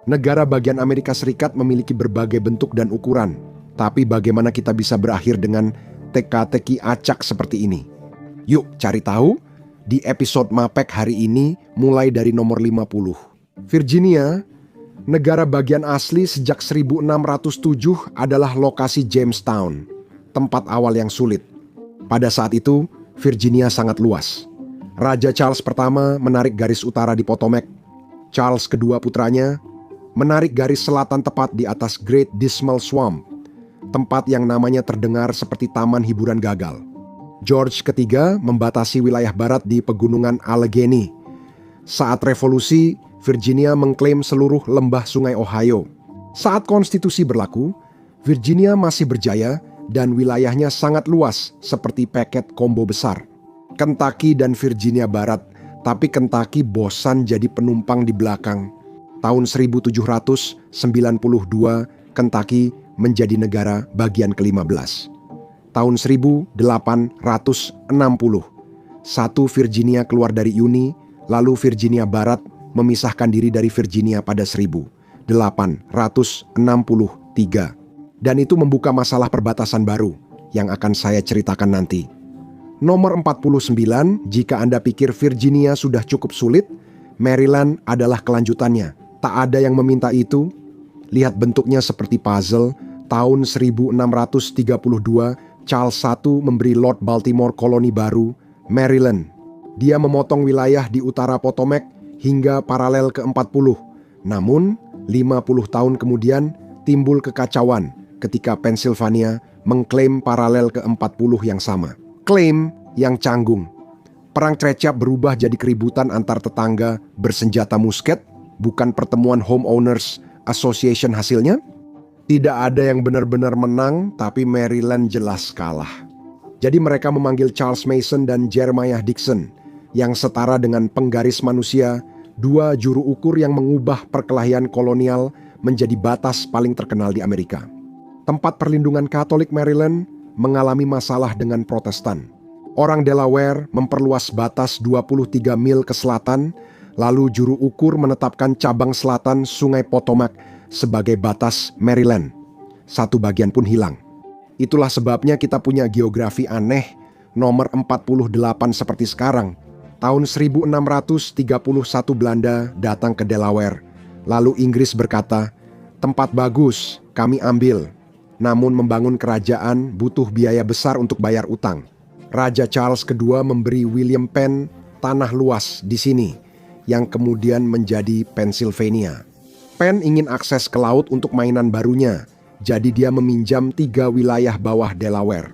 Negara bagian Amerika Serikat memiliki berbagai bentuk dan ukuran, tapi bagaimana kita bisa berakhir dengan teka-teki acak seperti ini? Yuk cari tahu di episode Mapek hari ini mulai dari nomor 50. Virginia, negara bagian asli sejak 1607 adalah lokasi Jamestown, tempat awal yang sulit. Pada saat itu, Virginia sangat luas. Raja Charles pertama menarik garis utara di Potomac. Charles kedua putranya menarik garis selatan tepat di atas Great Dismal Swamp, tempat yang namanya terdengar seperti taman hiburan gagal. George ketiga membatasi wilayah barat di pegunungan Allegheny. Saat revolusi, Virginia mengklaim seluruh lembah sungai Ohio. Saat konstitusi berlaku, Virginia masih berjaya dan wilayahnya sangat luas seperti paket combo besar. Kentucky dan Virginia Barat, tapi Kentucky bosan jadi penumpang di belakang. Tahun 1792, Kentucky menjadi negara bagian ke-15. Tahun 1860, satu Virginia keluar dari Uni, lalu Virginia Barat memisahkan diri dari Virginia pada 1863. Dan itu membuka masalah perbatasan baru yang akan saya ceritakan nanti. Nomor 49, jika Anda pikir Virginia sudah cukup sulit, Maryland adalah kelanjutannya. Tak ada yang meminta itu. Lihat bentuknya seperti puzzle. Tahun 1632, Charles I memberi Lord Baltimore koloni baru, Maryland. Dia memotong wilayah di utara Potomac hingga paralel ke-40. Namun, 50 tahun kemudian timbul kekacauan ketika Pennsylvania mengklaim paralel ke-40 yang sama. Klaim yang canggung. Perang Trecap berubah jadi keributan antar tetangga bersenjata musket, bukan pertemuan homeowners association hasilnya. Tidak ada yang benar-benar menang, tapi Maryland jelas kalah. Jadi mereka memanggil Charles Mason dan Jeremiah Dixon, yang setara dengan penggaris manusia, dua juru ukur yang mengubah perkelahian kolonial menjadi batas paling terkenal di Amerika. Tempat perlindungan Katolik Maryland mengalami masalah dengan Protestan. Orang Delaware memperluas batas 23 mil ke selatan, lalu juru ukur menetapkan cabang selatan Sungai Potomac sebagai batas Maryland. Satu bagian pun hilang. Itulah sebabnya kita punya geografi aneh, nomor 48 seperti sekarang. Tahun 1631 Belanda datang ke Delaware. Lalu Inggris berkata, "Tempat bagus, kami ambil." Namun membangun kerajaan butuh biaya besar untuk bayar utang. Raja Charles II memberi William Penn tanah luas di sini, yang kemudian menjadi Pennsylvania. Penn ingin akses ke laut untuk mainan barunya, jadi dia meminjam 3 wilayah bawah Delaware.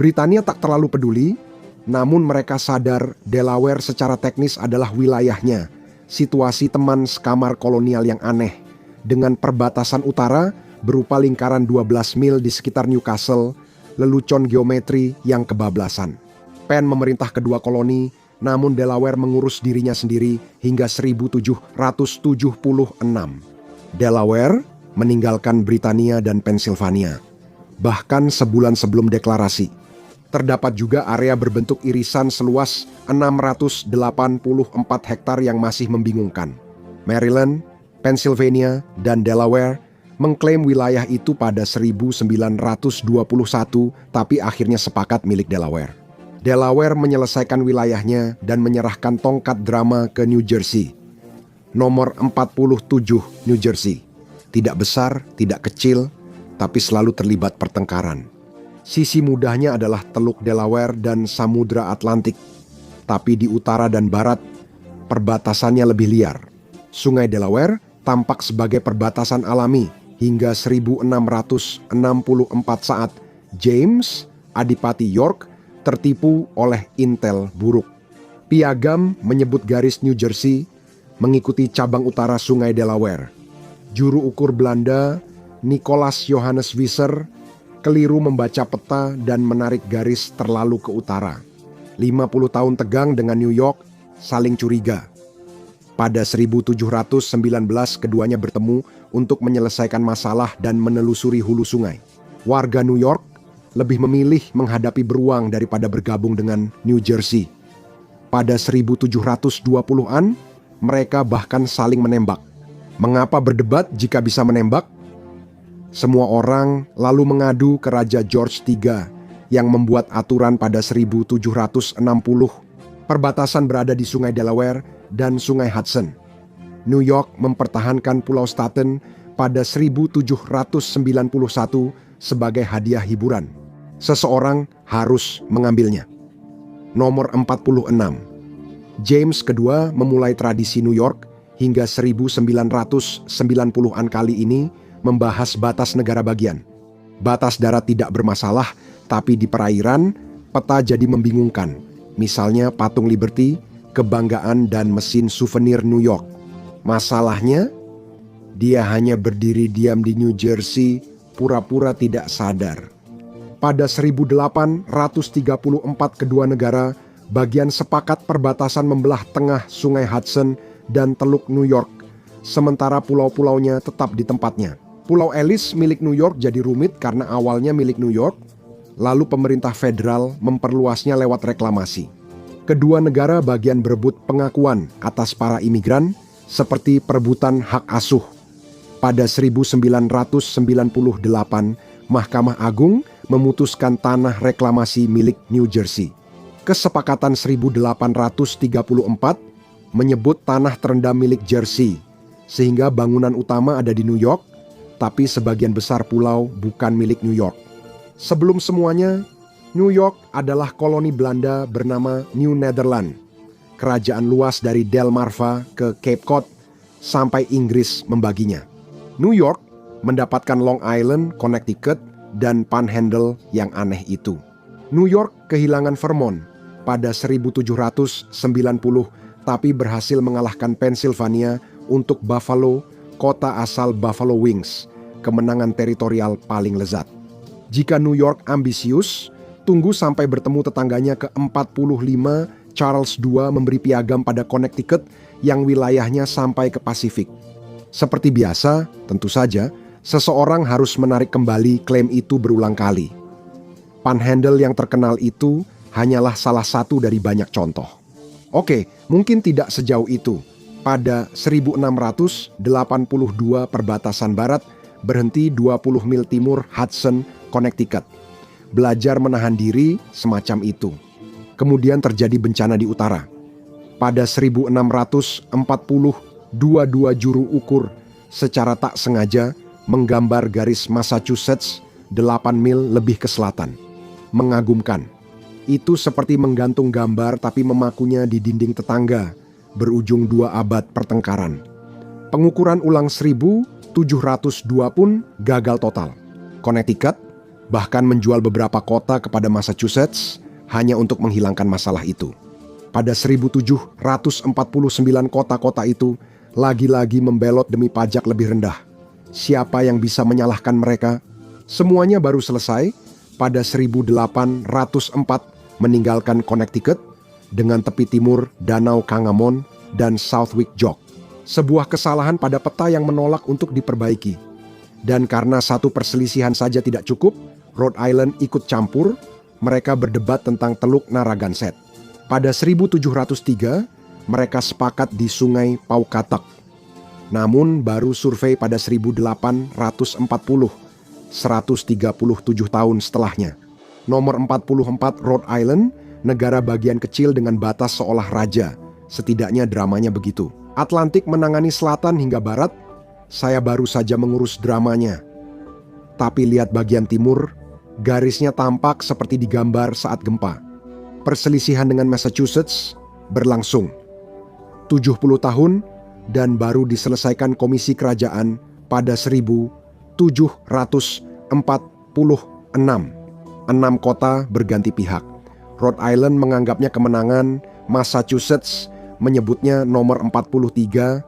Britania tak terlalu peduli, namun mereka sadar Delaware secara teknis adalah wilayahnya, situasi teman sekamar kolonial yang aneh, dengan perbatasan utara berupa lingkaran 12 mil di sekitar Newcastle, lelucon geometri yang kebablasan. Penn memerintah kedua koloni, namun Delaware mengurus dirinya sendiri hingga 1776. Delaware meninggalkan Britania dan Pennsylvania. Bahkan sebulan sebelum deklarasi. Terdapat juga area berbentuk irisan seluas 684 hektar yang masih membingungkan. Maryland, Pennsylvania, dan Delaware mengklaim wilayah itu pada 1921, tapi akhirnya sepakat milik Delaware. Delaware menyelesaikan wilayahnya dan menyerahkan tongkat drama ke New Jersey. Nomor 47 New Jersey. Tidak besar, tidak kecil, tapi selalu terlibat pertengkaran. Sisi mudahnya adalah Teluk Delaware dan Samudra Atlantik. Tapi di utara dan barat, perbatasannya lebih liar. Sungai Delaware tampak sebagai perbatasan alami hingga 1664 saat James, Adipati York, tertipu oleh intel buruk. Piagam menyebut garis New Jersey mengikuti cabang utara Sungai Delaware. Juru ukur Belanda, Nicholas Johannes Visser, keliru membaca peta dan menarik garis terlalu ke utara. 50 tahun tegang dengan New York, saling curiga. Pada 1719 keduanya bertemu untuk menyelesaikan masalah dan menelusuri hulu sungai. Warga New York lebih memilih menghadapi beruang daripada bergabung dengan New Jersey. Pada 1720-an, mereka bahkan saling menembak. Mengapa berdebat jika bisa menembak? Semua orang lalu mengadu ke Raja George III yang membuat aturan pada 1760. Perbatasan berada di Sungai Delaware dan Sungai Hudson. New York mempertahankan Pulau Staten pada 1791 sebagai hadiah hiburan. Seseorang harus mengambilnya. Nomor 46. James II memulai tradisi New York hingga 1990-an kali ini membahas batas negara bagian. Batas darat tidak bermasalah, tapi di perairan, peta jadi membingungkan. Misalnya patung Liberty, kebanggaan dan mesin souvenir New York. Masalahnya, dia hanya berdiri diam di New Jersey, pura-pura tidak sadar. Pada 1834 kedua negara bagian sepakat perbatasan membelah tengah Sungai Hudson dan Teluk New York, sementara pulau-pulaunya tetap di tempatnya. Pulau Ellis milik New York jadi rumit karena awalnya milik New York, lalu pemerintah federal memperluasnya lewat reklamasi. Kedua negara bagian berebut pengakuan atas para imigran seperti perebutan hak asuh. Pada 1998, Mahkamah Agung memutuskan tanah reklamasi milik New Jersey. Kesepakatan 1834 menyebut tanah terendam milik Jersey, sehingga bangunan utama ada di New York, tapi sebagian besar pulau bukan milik New York. Sebelum semuanya, New York adalah koloni Belanda bernama New Netherland. Kerajaan luas dari Delmarva ke Cape Cod sampai Inggris membaginya. New York mendapatkan Long Island, Connecticut, dan Panhandle yang aneh itu. New York kehilangan Vermont pada 1790, tapi berhasil mengalahkan Pennsylvania untuk Buffalo, kota asal Buffalo Wings, kemenangan teritorial paling lezat. Jika New York ambisius, tunggu sampai bertemu tetangganya ke-45, Charles II memberi piagam pada Connecticut yang wilayahnya sampai ke Pasifik. Seperti biasa, tentu saja, seseorang harus menarik kembali klaim itu berulang kali. Panhandle yang terkenal itu hanyalah salah satu dari banyak contoh. Oke, mungkin tidak sejauh itu. Pada 1682 perbatasan barat berhenti 20 mil timur Hudson, Connecticut. Belajar menahan diri semacam itu. Kemudian terjadi bencana di utara. Pada 1640, dua juru ukur secara tak sengaja menggambar garis Massachusetts 8 mil lebih ke selatan. Mengagumkan. Itu seperti menggantung gambar tapi memakunya di dinding tetangga, berujung 2 abad pertengkaran. Pengukuran ulang 1702 pun gagal total. Connecticut bahkan menjual beberapa kota kepada Massachusetts hanya untuk menghilangkan masalah itu. Pada 1749 kota-kota itu lagi-lagi membelot demi pajak lebih rendah. Siapa yang bisa menyalahkan mereka? Semuanya baru selesai pada 1804 meninggalkan Connecticut dengan tepi timur Danau Kangamon dan Southwick Jock. Sebuah kesalahan pada peta yang menolak untuk diperbaiki. Dan karena satu perselisihan saja tidak cukup, Rhode Island ikut campur, mereka berdebat tentang Teluk Narragansett. Pada 1703, mereka sepakat di Sungai Pawcatuck. Namun baru survei pada 1840, 137 tahun setelahnya. Nomor 44 Rhode Island, negara bagian kecil dengan batas seolah raja. Setidaknya dramanya begitu. Atlantik menangani selatan hingga barat, saya baru saja mengurus dramanya. Tapi lihat bagian timur, garisnya tampak seperti digambar saat gempa. Perselisihan dengan Massachusetts berlangsung 70 tahun dan baru diselesaikan komisi kerajaan pada 1746. 6 kota berganti pihak. Rhode Island menganggapnya kemenangan, Massachusetts menyebutnya nomor 43.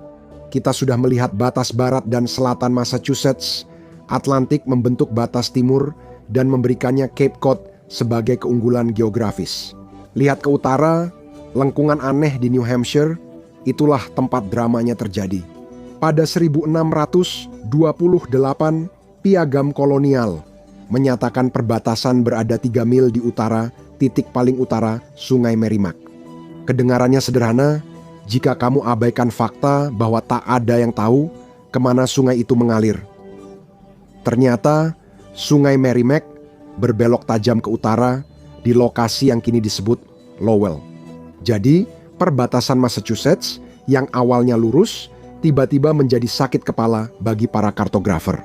Kita sudah melihat batas barat dan selatan Massachusetts. Atlantik membentuk batas timur dan memberikannya Cape Cod sebagai keunggulan geografis. Lihat ke utara, lengkungan aneh di New Hampshire, itulah tempat dramanya terjadi. Pada 1628, piagam kolonial menyatakan perbatasan berada 3 mil di utara, titik paling utara Sungai Merrimack. Kedengarannya sederhana, jika kamu abaikan fakta bahwa tak ada yang tahu, kemana sungai itu mengalir. Ternyata Sungai Merrimack berbelok tajam ke utara di lokasi yang kini disebut Lowell. Jadi, perbatasan Massachusetts yang awalnya lurus tiba-tiba menjadi sakit kepala bagi para kartografer.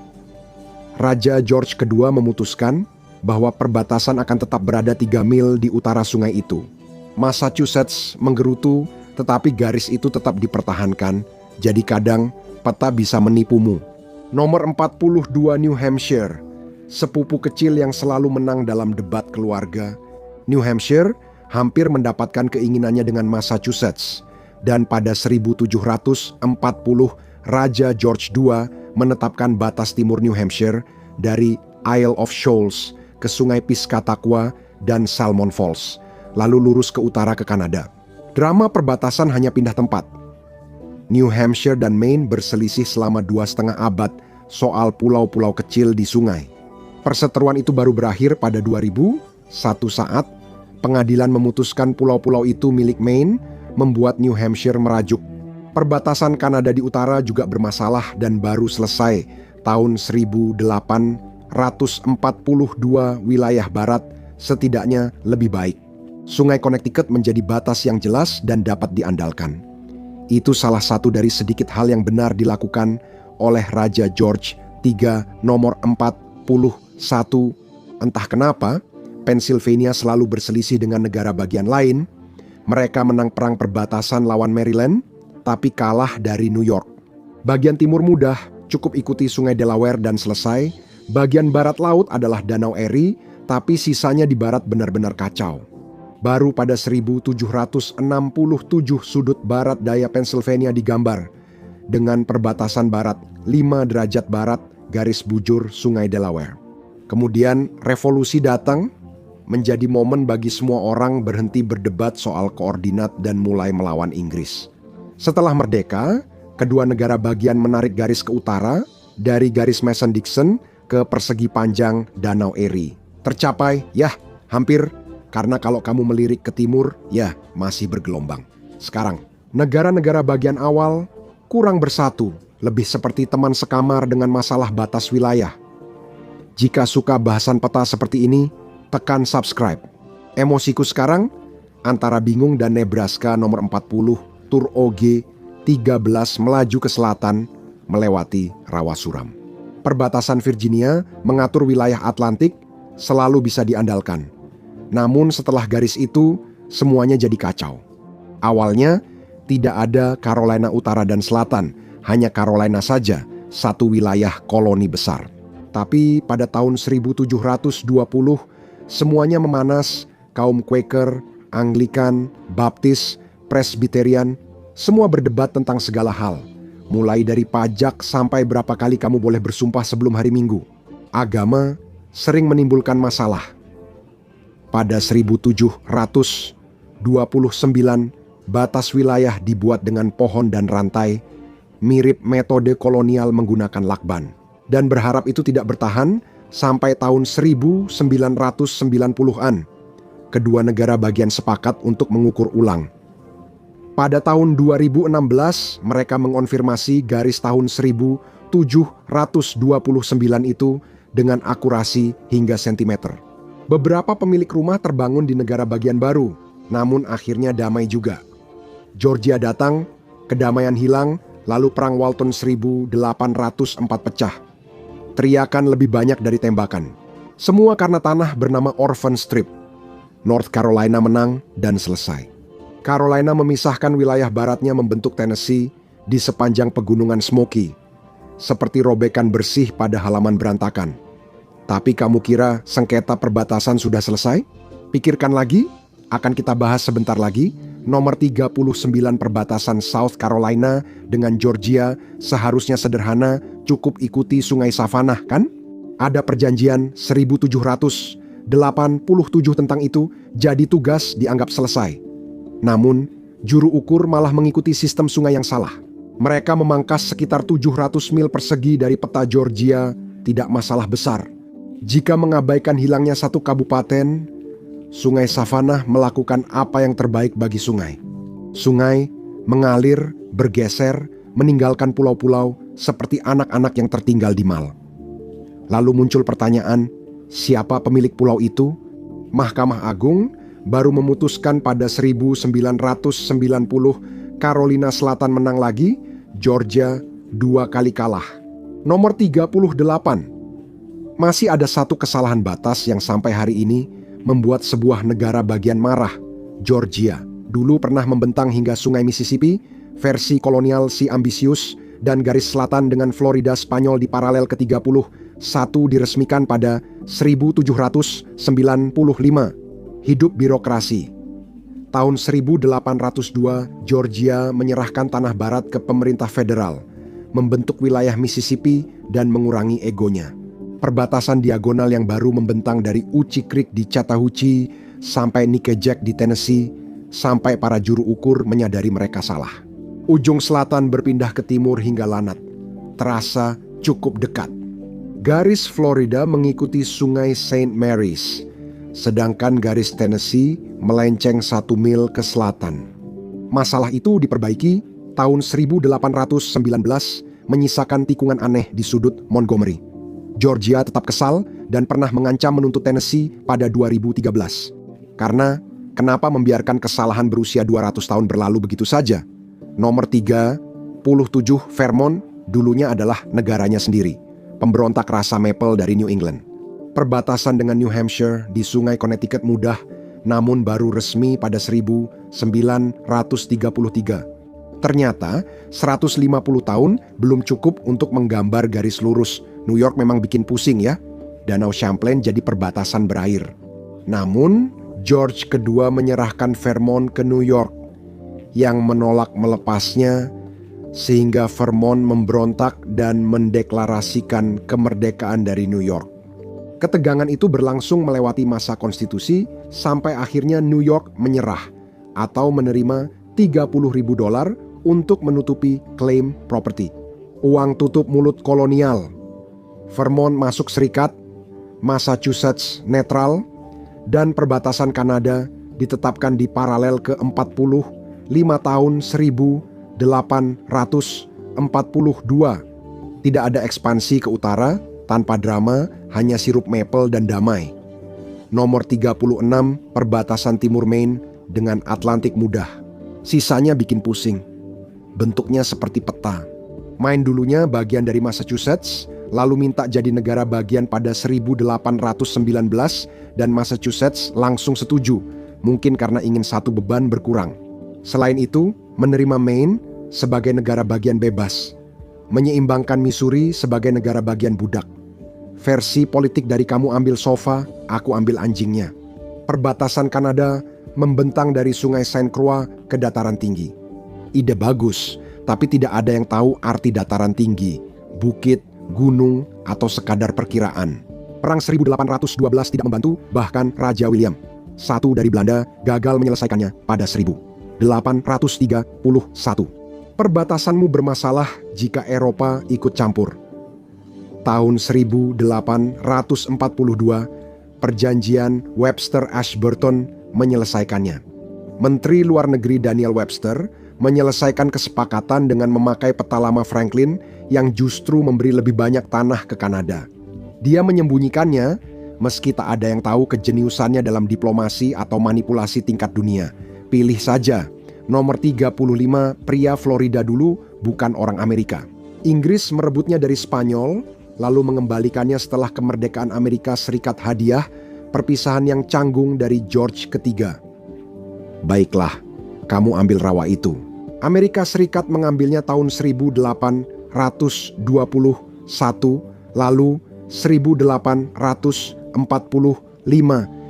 Raja George II memutuskan bahwa perbatasan akan tetap berada 3 mil di utara sungai itu. Massachusetts menggerutu, tetapi garis itu tetap dipertahankan, jadi kadang peta bisa menipumu. Nomor 42 New Hampshire, sepupu kecil yang selalu menang dalam debat keluarga. New Hampshire hampir mendapatkan keinginannya dengan Massachusetts, dan pada 1740 Raja George II menetapkan batas timur New Hampshire dari Isle of Shoals ke Sungai Piscataqua dan Salmon Falls, lalu lurus ke utara ke Kanada. Drama perbatasan hanya pindah tempat. New Hampshire dan Maine berselisih selama 2,5 abad soal pulau-pulau kecil di sungai. Perseteruan itu baru berakhir pada 2000, satu saat pengadilan memutuskan pulau-pulau itu milik Maine, membuat New Hampshire merajuk. Perbatasan Kanada di utara juga bermasalah dan baru selesai tahun 1842. Wilayah barat setidaknya lebih baik. Sungai Connecticut menjadi batas yang jelas dan dapat diandalkan. Itu salah satu dari sedikit hal yang benar dilakukan oleh Raja George III nomor 41. Entah kenapa, Pennsylvania selalu berselisih dengan negara bagian lain. Mereka menang perang perbatasan lawan Maryland, tapi kalah dari New York. Bagian timur mudah, cukup ikuti Sungai Delaware dan selesai. Bagian barat laut adalah Danau Erie, tapi sisanya di barat benar-benar kacau. Baru pada 1767 sudut barat daya Pennsylvania digambar dengan perbatasan barat 5 derajat barat garis bujur Sungai Delaware. Kemudian revolusi datang, menjadi momen bagi semua orang berhenti berdebat soal koordinat dan mulai melawan Inggris. Setelah merdeka, kedua negara bagian menarik garis ke utara dari garis Mason-Dixon ke persegi panjang Danau Erie. Tercapai, ya hampir, karena kalau kamu melirik ke timur, ya masih bergelombang. Sekarang, negara-negara bagian awal kurang bersatu, lebih seperti teman sekamar dengan masalah batas wilayah. Jika suka bahasan peta seperti ini, tekan subscribe. Emosiku sekarang, antara bingung dan Nebraska nomor 40, Tur OG 13 melaju ke selatan, melewati rawa suram. Perbatasan Virginia mengatur wilayah Atlantik, selalu bisa diandalkan. Namun setelah garis itu, semuanya jadi kacau. Awalnya, tidak ada Carolina Utara dan Selatan, hanya Carolina saja, satu wilayah koloni besar. Tapi pada tahun 1720, semuanya memanas, kaum Quaker, Anglikan, Baptis, Presbyterian, semua berdebat tentang segala hal. Mulai dari pajak sampai berapa kali kamu boleh bersumpah sebelum hari Minggu. Agama sering menimbulkan masalah. Pada 1729, batas wilayah dibuat dengan pohon dan rantai, mirip metode kolonial menggunakan lakban. Dan berharap itu tidak bertahan sampai tahun 1990-an. Kedua negara bagian sepakat untuk mengukur ulang. Pada tahun 2016, mereka mengonfirmasi garis tahun 1729 itu dengan akurasi hingga sentimeter. Beberapa pemilik rumah terbangun di negara bagian baru, namun akhirnya damai juga. Georgia datang, kedamaian hilang, lalu Perang Walton 1804 pecah. Teriakan lebih banyak dari tembakan. Semua karena tanah bernama Orphan Strip. North Carolina menang dan selesai. Carolina memisahkan wilayah baratnya membentuk Tennessee di sepanjang pegunungan Smoky. Seperti robekan bersih pada halaman berantakan. Tapi kamu kira sengketa perbatasan sudah selesai? Pikirkan lagi, akan kita bahas sebentar lagi. Nomor 39 perbatasan South Carolina dengan Georgia seharusnya sederhana, cukup ikuti Sungai Savannah kan? Ada perjanjian 1787 tentang itu, jadi tugas dianggap selesai. Namun, juru ukur malah mengikuti sistem sungai yang salah. Mereka memangkas sekitar 700 mil persegi dari peta Georgia, tidak masalah besar. Jika mengabaikan hilangnya satu kabupaten, Sungai Savannah melakukan apa yang terbaik bagi sungai. Sungai mengalir, bergeser, meninggalkan pulau-pulau seperti anak-anak yang tertinggal di mal. Lalu muncul pertanyaan, siapa pemilik pulau itu? Mahkamah Agung baru memutuskan pada 1990 Carolina Selatan menang lagi, Georgia 2 kali kalah. Nomor 38. Masih ada satu kesalahan batas yang sampai hari ini membuat sebuah negara bagian marah, Georgia. Dulu pernah membentang hingga sungai Mississippi, versi kolonial si ambisius, dan garis selatan dengan Florida Spanyol di paralel ke-30. Satu diresmikan pada 1795. Hidup birokrasi. Tahun 1802, Georgia menyerahkan tanah barat ke pemerintah federal, membentuk wilayah Mississippi dan mengurangi egonya. Perbatasan diagonal yang baru membentang dari Uchi Creek di Chattahoochee sampai Nickajack di Tennessee, sampai para juru ukur menyadari mereka salah. Ujung selatan berpindah ke timur hingga Lanat. Terasa cukup dekat. Garis Florida mengikuti sungai Saint Mary's, sedangkan garis Tennessee melenceng 1 mil ke selatan. Masalah itu diperbaiki tahun 1819, menyisakan tikungan aneh di sudut Montgomery. Georgia tetap kesal dan pernah mengancam menuntut Tennessee pada 2013. Karena kenapa membiarkan kesalahan berusia 200 tahun berlalu begitu saja? Nomor 37, Vermont, dulunya adalah negaranya sendiri. Pemberontak rasa maple dari New England. Perbatasan dengan New Hampshire di sungai Connecticut mudah, namun baru resmi pada 1933. Ternyata 150 tahun belum cukup untuk menggambar garis lurus. New York memang bikin pusing ya. Danau Champlain jadi perbatasan berair. Namun George kedua menyerahkan Vermont ke New York yang menolak melepasnya, sehingga Vermont memberontak dan mendeklarasikan kemerdekaan dari New York. Ketegangan itu berlangsung melewati masa konstitusi sampai akhirnya New York menyerah atau menerima $30.000 untuk menutupi klaim properti. Uang tutup mulut kolonial. Vermont masuk serikat, Massachusetts netral, dan perbatasan Kanada ditetapkan di paralel ke-40 tahun 1842. Tidak ada ekspansi ke utara, tanpa drama, hanya sirup maple dan damai. Nomor 36, perbatasan timur Maine dengan Atlantik mudah. Sisanya bikin pusing. Bentuknya seperti peta. Maine dulunya bagian dari Massachusetts, lalu minta jadi negara bagian pada 1819 dan Massachusetts langsung setuju, mungkin karena ingin satu beban berkurang. Selain itu, menerima Maine sebagai negara bagian bebas, menyeimbangkan Missouri sebagai negara bagian budak. Versi politik dari kamu ambil sofa, aku ambil anjingnya. Perbatasan Kanada membentang dari sungai Saint Croix ke dataran tinggi. Ide bagus, tapi tidak ada yang tahu arti dataran tinggi, bukit, gunung, atau sekadar perkiraan. Perang 1812 tidak membantu, bahkan Raja William I dari Belanda gagal menyelesaikannya pada 1831. Perbatasanmu bermasalah jika Eropa ikut campur. Tahun 1842, perjanjian Webster-Ashburton menyelesaikannya. Menteri Luar Negeri Daniel Webster menyelesaikan kesepakatan dengan memakai peta lama Franklin yang justru memberi lebih banyak tanah ke Kanada. Dia menyembunyikannya meski tak ada yang tahu kejeniusannya dalam diplomasi atau manipulasi tingkat dunia. Pilih saja, nomor 35 pria Florida dulu, bukan orang Amerika. Inggris merebutnya dari Spanyol, lalu mengembalikannya setelah kemerdekaan Amerika Serikat hadiah, perpisahan yang canggung dari George ketiga. Baiklah, kamu ambil rawa itu. Amerika Serikat mengambilnya tahun 1821, lalu 1845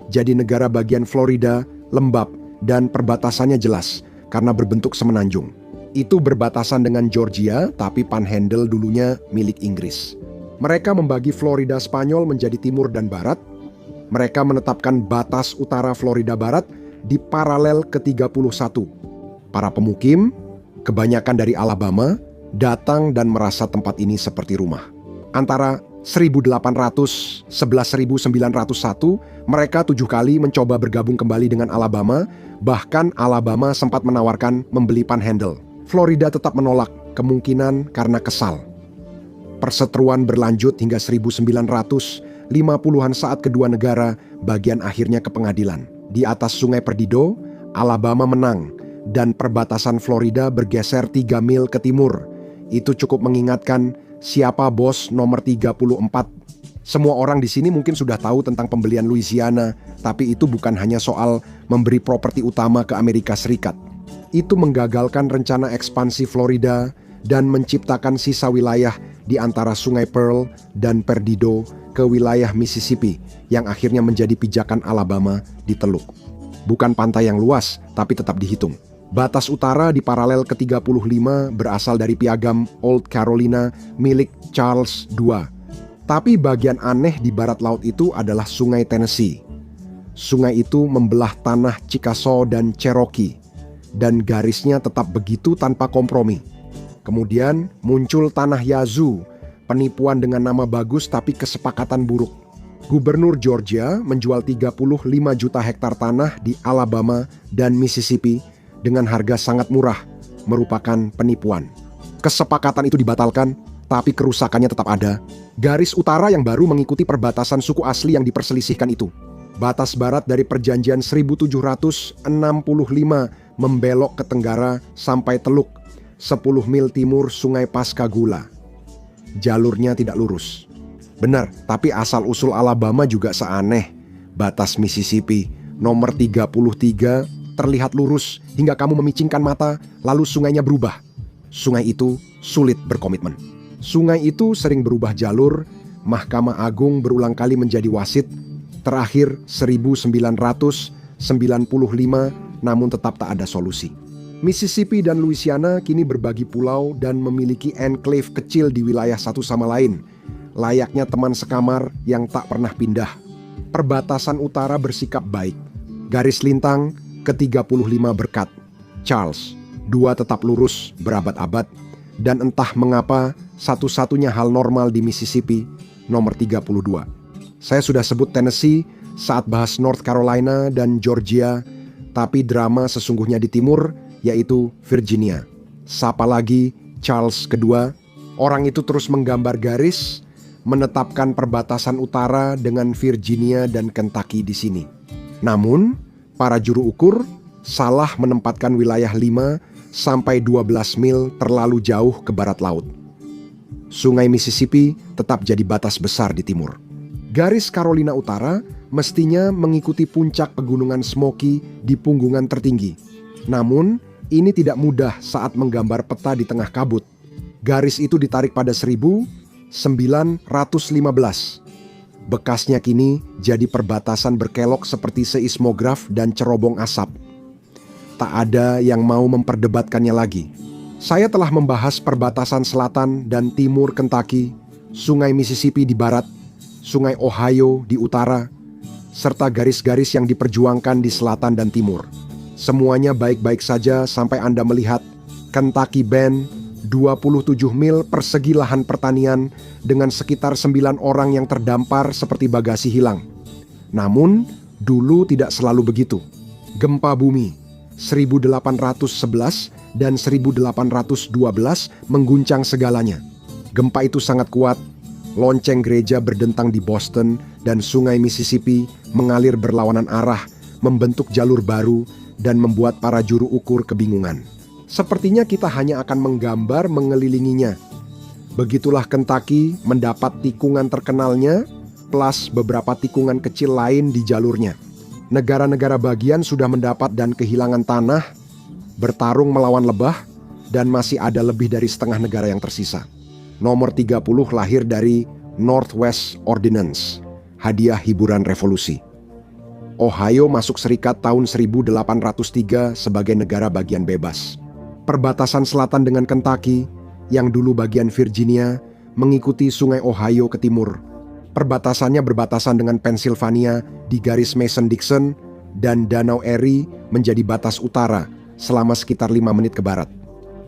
jadi negara bagian Florida, lembab, dan perbatasannya jelas karena berbentuk semenanjung. Itu berbatasan dengan Georgia, tapi Panhandle dulunya milik Inggris. Mereka membagi Florida Spanyol menjadi timur dan barat. Mereka menetapkan batas utara Florida Barat di paralel ke-31. Para pemukim, kebanyakan dari Alabama, datang dan merasa tempat ini seperti rumah. Antara 1800-11.901, mereka 7 kali mencoba bergabung kembali dengan Alabama, bahkan Alabama sempat menawarkan membeli Panhandle. Florida tetap menolak, kemungkinan karena kesal. Perseteruan berlanjut hingga 1950-an saat kedua negara bagian akhirnya ke pengadilan. Di atas Sungai Perdido, Alabama menang dan perbatasan Florida bergeser 3 mil ke timur. Itu cukup mengingatkan siapa bos nomor 34. Semua orang di sini mungkin sudah tahu tentang pembelian Louisiana, tapi itu bukan hanya soal memberi properti utama ke Amerika Serikat. Itu menggagalkan rencana ekspansi Florida dan menciptakan sisa wilayah di antara Sungai Pearl dan Perdido ke wilayah Mississippi yang akhirnya menjadi pijakan Alabama di Teluk. Bukan pantai yang luas, tapi tetap dihitung. Batas utara di paralel ke-35 berasal dari piagam Old Carolina milik Charles II. Tapi bagian aneh di barat laut itu adalah Sungai Tennessee. Sungai itu membelah tanah Chickasaw dan Cherokee, dan garisnya tetap begitu tanpa kompromi. Kemudian muncul tanah Yazoo, penipuan dengan nama bagus tapi kesepakatan buruk. Gubernur Georgia menjual 35 juta hektar tanah di Alabama dan Mississippi dengan harga sangat murah, merupakan penipuan. Kesepakatan itu dibatalkan, tapi kerusakannya tetap ada. Garis utara yang baru mengikuti perbatasan suku asli yang diperselisihkan itu. Batas barat dari perjanjian 1765 membelok ke tenggara sampai Teluk, 10 mil timur Sungai Pascagoula. Jalurnya tidak lurus. Benar, tapi asal-usul Alabama juga seaneh. Batas Mississippi, nomor 33, terlihat lurus hingga kamu memicingkan mata, lalu sungainya berubah. Sungai itu sulit berkomitmen. Sungai itu sering berubah jalur, Mahkamah Agung berulang kali menjadi wasit, terakhir 1995, namun tetap tak ada solusi. Mississippi dan Louisiana kini berbagi pulau dan memiliki enclave kecil di wilayah satu sama lain, layaknya teman sekamar yang tak pernah pindah. Perbatasan utara bersikap baik. Garis lintang ke-35 berkat Charles, II tetap lurus berabad-abad, dan entah mengapa satu-satunya hal normal di Mississippi, nomor 32. Saya sudah sebut Tennessee saat bahas North Carolina dan Georgia, tapi drama sesungguhnya di timur, yaitu Virginia. Sapa lagi Charles II, orang itu terus menggambar garis, menetapkan perbatasan utara dengan Virginia dan Kentucky di sini. Namun, para juru ukur salah menempatkan wilayah 5 sampai 12 mil terlalu jauh ke barat laut. Sungai Mississippi tetap jadi batas besar di timur. Garis Carolina Utara mestinya mengikuti puncak pegunungan Smoky di punggungan tertinggi. Namun, ini tidak mudah saat menggambar peta di tengah kabut. Garis itu ditarik pada 1915. Bekasnya kini jadi perbatasan berkelok seperti seismograf dan cerobong asap. Tak ada yang mau memperdebatkannya lagi. Saya telah membahas perbatasan selatan dan timur Kentucky, Sungai Mississippi di barat, Sungai Ohio di utara, serta garis-garis yang diperjuangkan di selatan dan timur. Semuanya baik-baik saja sampai Anda melihat Kentucky Bend, 27 mil persegi lahan pertanian dengan sekitar 9 orang yang terdampar seperti bagasi hilang. Namun, dulu tidak selalu begitu. Gempa bumi 1811 dan 1812 mengguncang segalanya. Gempa itu sangat kuat, lonceng gereja berdentang di Boston dan Sungai Mississippi mengalir berlawanan arah, membentuk jalur baru dan membuat para juru ukur kebingungan. Sepertinya kita hanya akan menggambar mengelilinginya. Begitulah Kentucky mendapat tikungan terkenalnya, plus beberapa tikungan kecil lain di jalurnya. Negara-negara bagian sudah mendapat dan kehilangan tanah, bertarung melawan lebah, dan masih ada lebih dari setengah negara yang tersisa. Nomor 30 lahir dari Northwest Ordinance, hadiah hiburan revolusi. Ohio masuk serikat tahun 1803 sebagai negara bagian bebas. Perbatasan selatan dengan Kentucky, yang dulu bagian Virginia, mengikuti Sungai Ohio ke timur. Perbatasannya berbatasan dengan Pennsylvania di garis Mason-Dixon, dan Danau Erie menjadi batas utara selama sekitar 5 menit ke barat.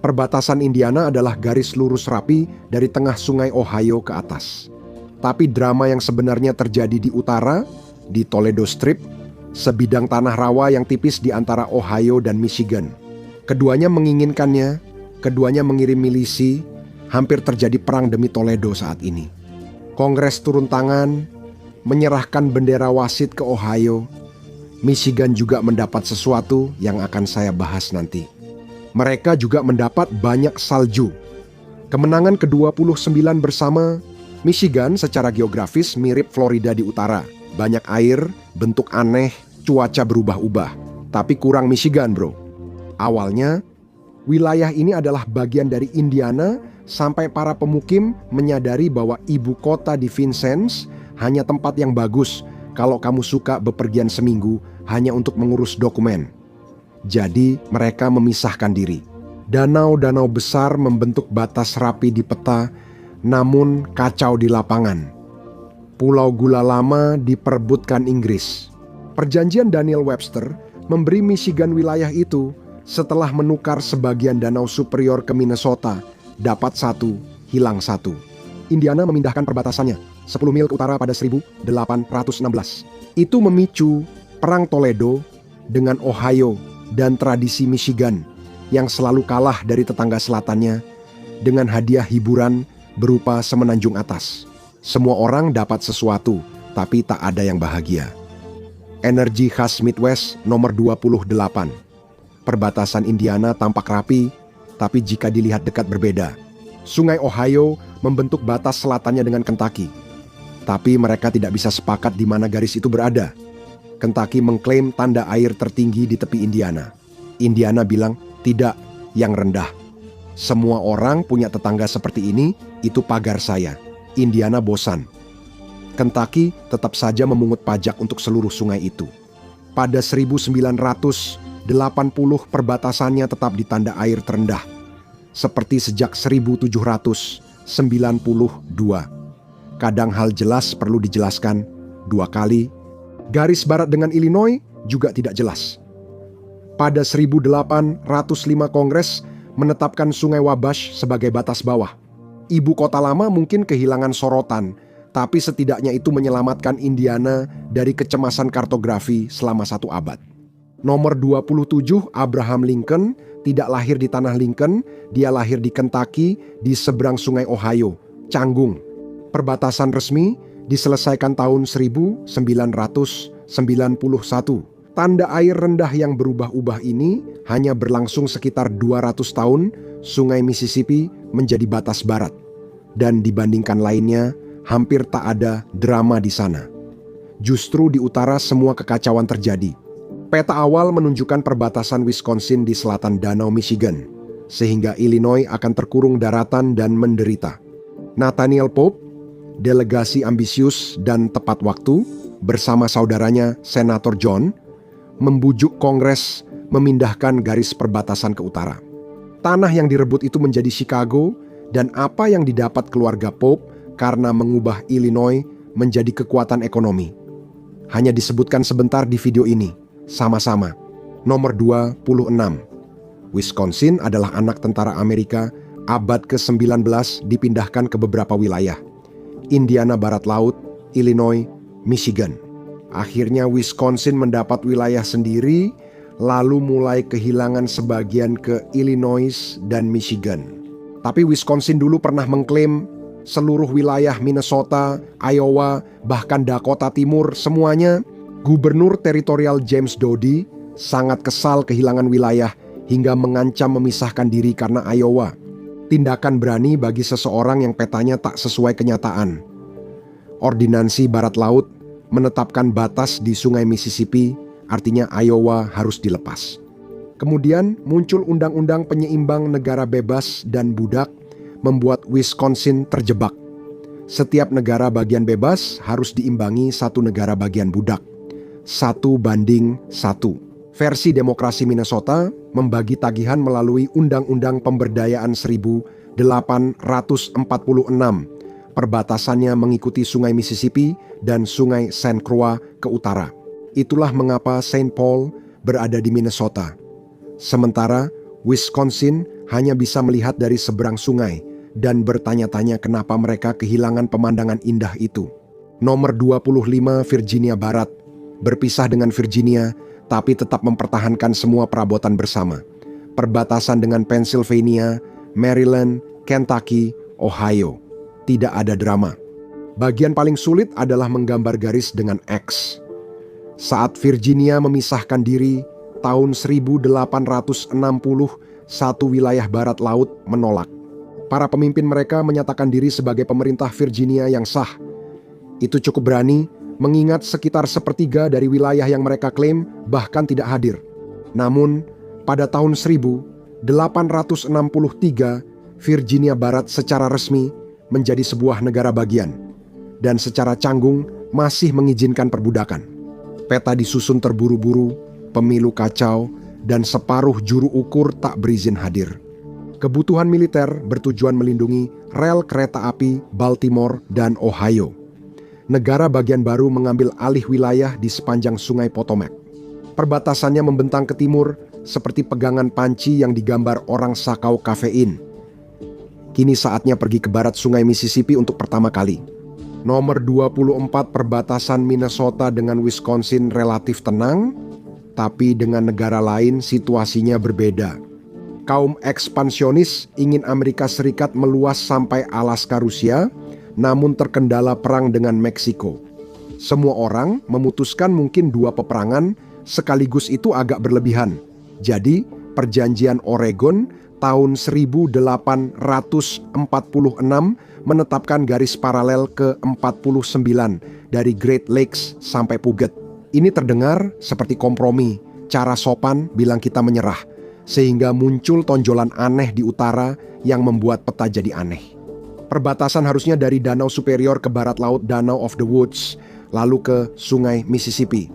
Perbatasan Indiana adalah garis lurus rapi dari tengah Sungai Ohio ke atas. Tapi drama yang sebenarnya terjadi di utara, di Toledo Strip, sebidang tanah rawa yang tipis di antara Ohio dan Michigan. Keduanya menginginkannya, keduanya mengirim milisi, Hampir terjadi perang demi Toledo saat ini. Kongres turun tangan, menyerahkan bendera wasit ke Ohio. Michigan juga mendapat sesuatu yang akan saya bahas nanti. Mereka juga mendapat banyak salju. Kemenangan ke-29 bersama. Michigan secara geografis mirip Florida di utara. Banyak air, bentuk aneh, cuaca berubah-ubah. Tapi kurang Michigan, bro. Awalnya, wilayah ini adalah bagian dari Indiana sampai para pemukim menyadari bahwa ibu kota di Vincennes hanya tempat yang bagus kalau kamu suka bepergian seminggu hanya untuk mengurus dokumen. Jadi mereka memisahkan diri. Danau-danau besar membentuk batas rapi di peta, namun kacau di lapangan. Pulau Gula Lama diperebutkan Inggris. Perjanjian Daniel Webster memberi Michigan wilayah itu setelah menukar sebagian danau superior ke Minnesota. Dapat satu, hilang satu. Indiana memindahkan perbatasannya 10 mil ke utara pada 1816. Itu memicu Perang Toledo dengan Ohio dan tradisi Michigan yang selalu kalah dari tetangga selatannya dengan hadiah hiburan berupa semenanjung atas. Semua orang dapat sesuatu, tapi tak ada yang bahagia. Energi khas Midwest nomor 28. Perbatasan Indiana tampak rapi, tapi jika dilihat dekat berbeda. Sungai Ohio membentuk batas selatannya dengan Kentucky. Tapi mereka tidak bisa sepakat di mana garis itu berada. Kentucky mengklaim tanda air tertinggi di tepi Indiana. Indiana bilang, tidak, yang rendah. Semua orang punya tetangga seperti ini, itu pagar saya. Indiana bosan. Kentucky tetap saja memungut pajak untuk seluruh sungai itu. Pada 1980 perbatasannya tetap di tanda air terendah. Seperti sejak 1792. Kadang hal jelas perlu dijelaskan 2 kali. Garis barat dengan Illinois juga tidak jelas. Pada 1805 Kongres menetapkan Sungai Wabash sebagai batas bawah. Ibu kota lama mungkin kehilangan sorotan, tapi setidaknya itu menyelamatkan Indiana dari kecemasan kartografi selama 1 abad. Nomor 27 Abraham Lincoln tidak lahir di tanah Lincoln, dia lahir di Kentucky di seberang Sungai Ohio, Canggung. Perbatasan resmi diselesaikan tahun 1991. Tanda air rendah yang berubah-ubah ini hanya berlangsung sekitar 200 tahun, Sungai Mississippi menjadi batas barat. Dan dibandingkan lainnya, hampir tak ada drama di sana. Justru di utara semua kekacauan terjadi. Peta awal menunjukkan perbatasan Wisconsin di selatan Danau Michigan, sehingga Illinois akan terkurung daratan dan menderita. Nathaniel Pope, delegasi ambisius dan tepat waktu, bersama saudaranya Senator John, membujuk Kongres memindahkan garis perbatasan ke utara. Tanah yang direbut itu menjadi Chicago, dan apa yang didapat keluarga Pope karena mengubah Illinois menjadi kekuatan ekonomi. Hanya disebutkan sebentar di video ini, sama-sama. Nomor 26. Wisconsin adalah anak tentara Amerika abad ke-19 dipindahkan ke beberapa wilayah. Indiana Barat Laut, Illinois, Michigan. Akhirnya Wisconsin mendapat wilayah sendiri, lalu mulai kehilangan sebagian ke Illinois dan Michigan. Tapi Wisconsin dulu pernah mengklaim seluruh wilayah Minnesota, Iowa, bahkan Dakota Timur semuanya. Gubernur teritorial James Doughty sangat kesal kehilangan wilayah hingga mengancam memisahkan diri karena Iowa. Tindakan berani bagi seseorang yang petanya tak sesuai kenyataan. Ordinansi Barat Laut menetapkan batas di Sungai Mississippi, artinya Iowa harus dilepas. Kemudian muncul undang-undang penyeimbang negara bebas dan budak, membuat Wisconsin terjebak. Setiap negara bagian bebas harus diimbangi satu negara bagian budak. 1:1. Versi demokrasi Minnesota membagi tagihan melalui Undang-Undang Pemberdayaan 1846. Perbatasannya mengikuti Sungai Mississippi dan Sungai St. Croix ke utara. Itulah mengapa St. Paul berada di Minnesota. Sementara Wisconsin hanya bisa melihat dari seberang sungai dan bertanya-tanya kenapa mereka kehilangan pemandangan indah itu. Nomor 25 Virginia Barat berpisah dengan Virginia tapi tetap mempertahankan semua perabotan bersama. Perbatasan dengan Pennsylvania, Maryland, Kentucky, Ohio. Tidak ada drama. Bagian paling sulit adalah menggambar garis dengan X. Saat Virginia memisahkan diri tahun 1860, satu wilayah barat laut menolak. Para pemimpin mereka menyatakan diri sebagai pemerintah Virginia yang sah. Itu cukup berani, mengingat sekitar sepertiga dari wilayah yang mereka klaim bahkan tidak hadir. Namun, pada tahun 1863, Virginia Barat secara resmi menjadi sebuah negara bagian, dan secara canggung masih mengizinkan perbudakan. Peta disusun terburu-buru, pemilu kacau, dan separuh juru ukur tak berizin hadir. Kebutuhan militer bertujuan melindungi rel kereta api Baltimore dan Ohio. Negara bagian baru mengambil alih wilayah di sepanjang sungai Potomac. Perbatasannya membentang ke timur seperti pegangan panci yang digambar orang sakau kafein. Kini saatnya pergi ke barat sungai Mississippi untuk pertama kali. Nomor 24 perbatasan Minnesota dengan Wisconsin relatif tenang, tapi dengan negara lain situasinya berbeda. Kaum ekspansionis ingin Amerika Serikat meluas sampai Alaska Rusia, namun terkendala perang dengan Meksiko. Semua orang memutuskan mungkin dua peperangan sekaligus itu agak berlebihan. Jadi, Perjanjian Oregon tahun 1846 menetapkan garis paralel ke 49 dari Great Lakes sampai Puget. Ini terdengar seperti kompromi, cara sopan bilang kita menyerah, sehingga muncul tonjolan aneh di utara yang membuat peta jadi aneh. Perbatasan harusnya dari Danau Superior ke barat laut Danau of the Woods, lalu ke Sungai Mississippi.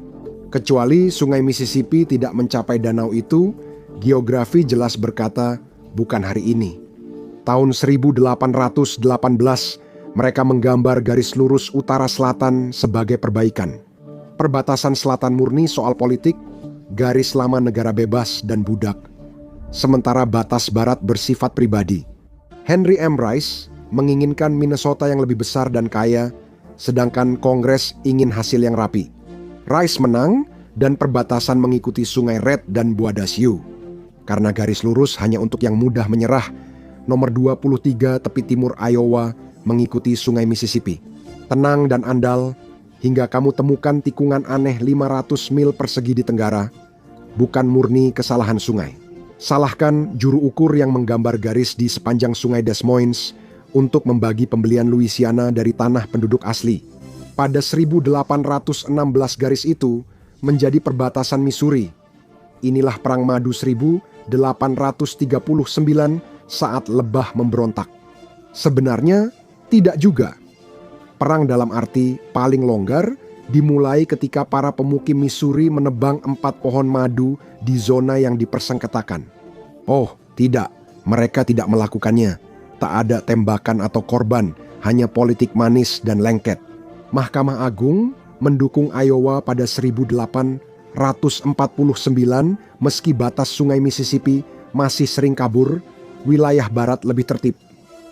Kecuali Sungai Mississippi tidak mencapai danau itu, geografi jelas berkata, bukan hari ini. Tahun 1818, mereka menggambar garis lurus utara-selatan sebagai perbaikan. Perbatasan selatan murni soal politik, garis lama negara bebas dan budak. Sementara batas barat bersifat pribadi. Henry M. Rice menginginkan Minnesota yang lebih besar dan kaya, sedangkan Kongres ingin hasil yang rapi. Rice menang dan perbatasan mengikuti Sungai Red dan Boadasheau. Karena garis lurus hanya untuk yang mudah menyerah, nomor 23 tepi timur Iowa mengikuti Sungai Mississippi. Tenang dan andal, hingga kamu temukan tikungan aneh 500 mil persegi di tenggara, bukan murni kesalahan sungai. Salahkan juru ukur yang menggambar garis di sepanjang Sungai Des Moines untuk membagi pembelian Louisiana dari tanah penduduk asli. Pada 1816 garis itu menjadi perbatasan Missouri. Inilah Perang Madu 1839 saat Lebah memberontak. Sebenarnya tidak juga. Perang dalam arti paling longgar dimulai ketika para pemukim Missouri menebang 4 pohon madu di zona yang dipersengketakan. Oh, tidak, mereka tidak melakukannya. Tak ada tembakan atau korban, hanya politik manis dan lengket. Mahkamah Agung mendukung Iowa pada 1849 meski batas Sungai Mississippi masih sering kabur, wilayah barat lebih tertib.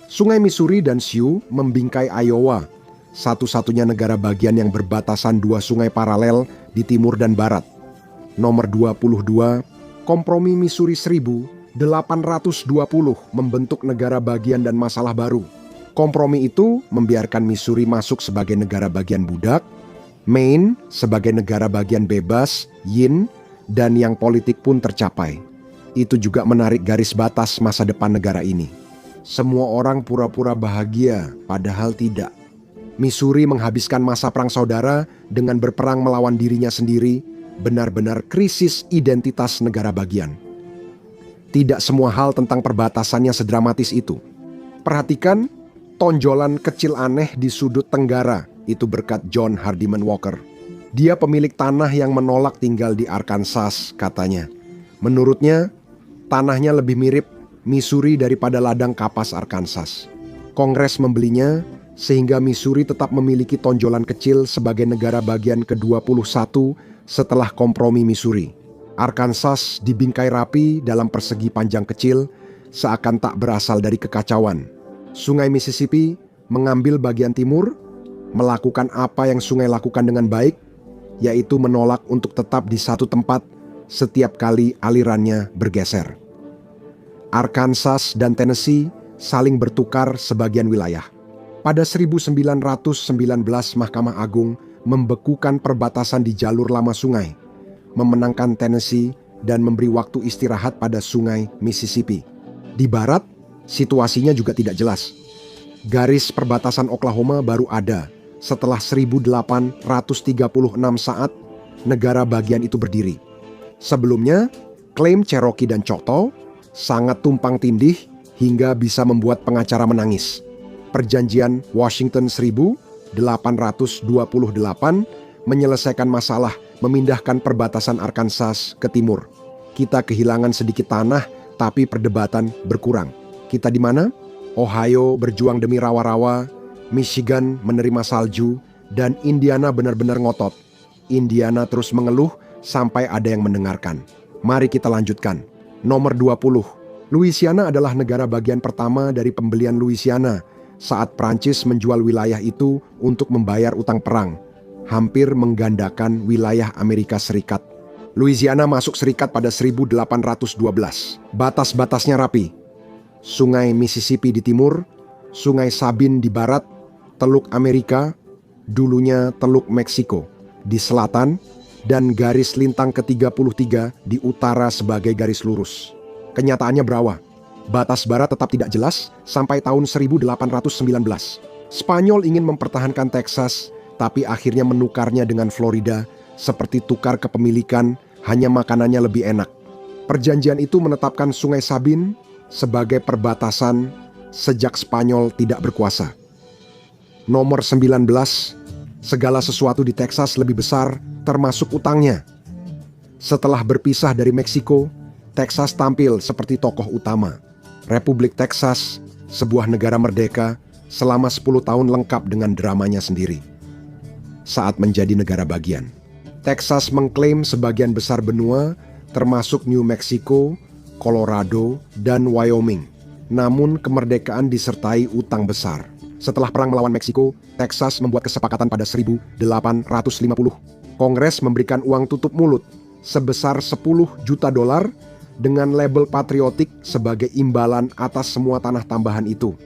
Sungai Missouri dan Sioux membingkai Iowa, satu-satunya negara bagian yang berbatasan dua sungai paralel di timur dan barat. Nomor 22, Kompromi Missouri 1820 membentuk negara bagian dan masalah baru. Kompromi itu membiarkan Missouri masuk sebagai negara bagian budak, Maine sebagai negara bagian bebas, Yin, dan yang politik pun tercapai. Itu juga menarik garis batas masa depan negara ini. Semua orang pura-pura bahagia, padahal tidak. Missouri menghabiskan masa perang saudara dengan berperang melawan dirinya sendiri, benar-benar krisis identitas negara bagian. Tidak semua hal tentang perbatasannya sedramatis itu. Perhatikan tonjolan kecil aneh di sudut tenggara, itu berkat John Hardiman Walker. Dia pemilik tanah yang menolak tinggal di Arkansas, katanya. Menurutnya, tanahnya lebih mirip Missouri daripada ladang kapas Arkansas. Kongres membelinya, sehingga Missouri tetap memiliki tonjolan kecil sebagai negara bagian ke-21 setelah kompromi Missouri. Arkansas dibingkai rapi dalam persegi panjang kecil, seakan tak berasal dari kekacauan. Sungai Mississippi mengambil bagian timur, melakukan apa yang sungai lakukan dengan baik, yaitu menolak untuk tetap di satu tempat setiap kali alirannya bergeser. Arkansas dan Tennessee saling bertukar sebagian wilayah. Pada 1919 Mahkamah Agung membekukan perbatasan di jalur lama sungai, memenangkan Tennessee dan memberi waktu istirahat pada sungai Mississippi. Di barat, situasinya juga tidak jelas. Garis perbatasan Oklahoma baru ada setelah 1836 saat negara bagian itu berdiri. Sebelumnya, klaim Cherokee dan Choctaw sangat tumpang tindih hingga bisa membuat pengacara menangis. Perjanjian Washington 1828 menyelesaikan masalah memindahkan perbatasan Arkansas ke timur. Kita kehilangan sedikit tanah, tapi perdebatan berkurang. Kita di mana? Ohio berjuang demi rawa-rawa, Michigan menerima salju, dan Indiana benar-benar ngotot. Indiana terus mengeluh sampai ada yang mendengarkan. Mari kita lanjutkan. Nomor 20. Louisiana adalah negara bagian pertama dari pembelian Louisiana saat Prancis menjual wilayah itu untuk membayar utang perang, hampir menggandakan wilayah Amerika Serikat. Louisiana masuk serikat pada 1812. Batas-batasnya rapi. Sungai Mississippi di timur, Sungai Sabine di barat, Teluk Amerika, dulunya Teluk Meksiko, di selatan, dan garis lintang ke-33 di utara sebagai garis lurus. Kenyataannya berawal. Batas barat tetap tidak jelas sampai tahun 1819. Spanyol ingin mempertahankan Texas, tapi akhirnya menukarnya dengan Florida, seperti tukar kepemilikan, hanya makanannya lebih enak. Perjanjian itu menetapkan Sungai Sabine sebagai perbatasan sejak Spanyol tidak berkuasa. Nomor 19, segala sesuatu di Texas lebih besar, termasuk utangnya. Setelah berpisah dari Meksiko, Texas tampil seperti tokoh utama. Republik Texas, sebuah negara merdeka, selama 10 tahun lengkap dengan dramanya sendiri. Saat menjadi negara bagian, Texas mengklaim sebagian besar benua, termasuk New Mexico, Colorado, dan Wyoming. Namun kemerdekaan disertai utang besar. Setelah perang melawan Meksiko, Texas membuat kesepakatan pada 1850. Kongres memberikan uang tutup mulut sebesar $10 juta dengan label patriotik sebagai imbalan atas semua tanah tambahan itu.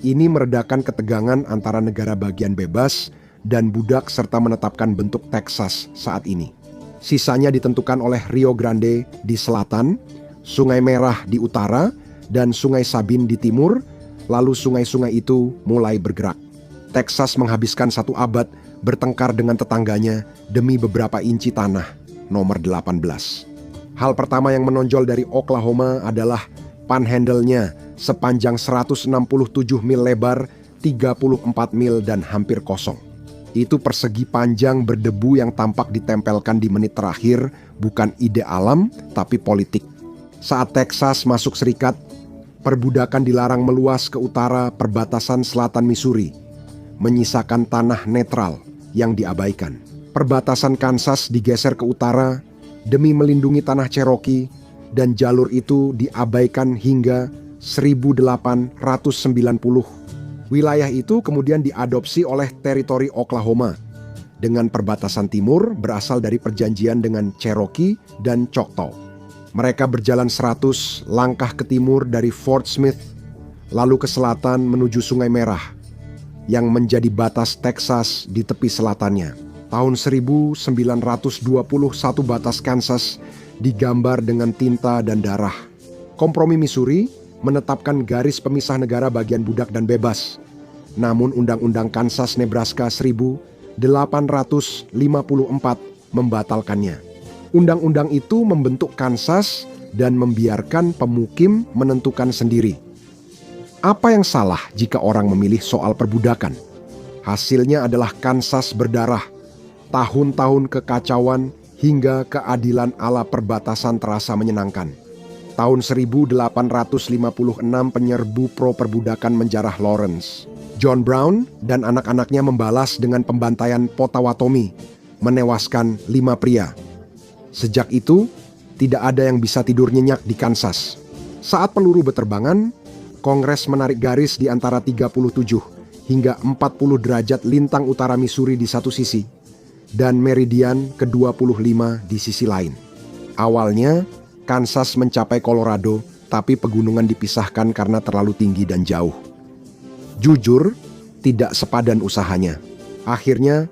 Ini meredakan ketegangan antara negara bagian bebas dan budak serta menetapkan bentuk Texas saat ini. Sisanya ditentukan oleh Rio Grande di selatan, Sungai Merah di utara, dan Sungai Sabine di timur, lalu sungai-sungai itu mulai bergerak. Texas menghabiskan 1 abad bertengkar dengan tetangganya demi beberapa inci tanah. Nomor 18. Hal pertama yang menonjol dari Oklahoma adalah panhandle-nya sepanjang 167 mil lebar, 34 mil dan hampir kosong. Itu persegi panjang berdebu yang tampak ditempelkan di menit terakhir, bukan ide alam tapi politik. Saat Texas masuk serikat, perbudakan dilarang meluas ke utara perbatasan selatan Missouri, menyisakan tanah netral yang diabaikan. Perbatasan Kansas digeser ke utara demi melindungi tanah Cherokee, dan jalur itu diabaikan hingga 1890. Wilayah itu kemudian diadopsi oleh teritori Oklahoma, dengan perbatasan timur berasal dari perjanjian dengan Cherokee dan Choctaw. Mereka berjalan 100 langkah ke timur dari Fort Smith, lalu ke selatan menuju Sungai Merah, yang menjadi batas Texas di tepi selatannya. Tahun 1921 batas Kansas digambar dengan tinta dan darah. Kompromi Missouri menetapkan garis pemisah negara bagian budak dan bebas. Namun Undang-Undang Kansas-Nebraska 1854 membatalkannya. Undang-undang itu membentuk Kansas dan membiarkan pemukim menentukan sendiri. Apa yang salah jika orang memilih soal perbudakan? Hasilnya adalah Kansas berdarah. Tahun-tahun kekacauan hingga keadilan ala perbatasan terasa menyenangkan. Tahun 1856 penyerbu pro-perbudakan menjarah Lawrence. John Brown dan anak-anaknya membalas dengan pembantaian Potawatomi, menewaskan 5 pria. Sejak itu, tidak ada yang bisa tidur nyenyak di Kansas. Saat peluru berterbangan, Kongres menarik garis di antara 37 hingga 40 derajat lintang utara Missouri di satu sisi, dan meridian ke-25 di sisi lain. Awalnya, Kansas mencapai Colorado tapi pegunungan dipisahkan karena terlalu tinggi dan jauh. Jujur, tidak sepadan usahanya. Akhirnya,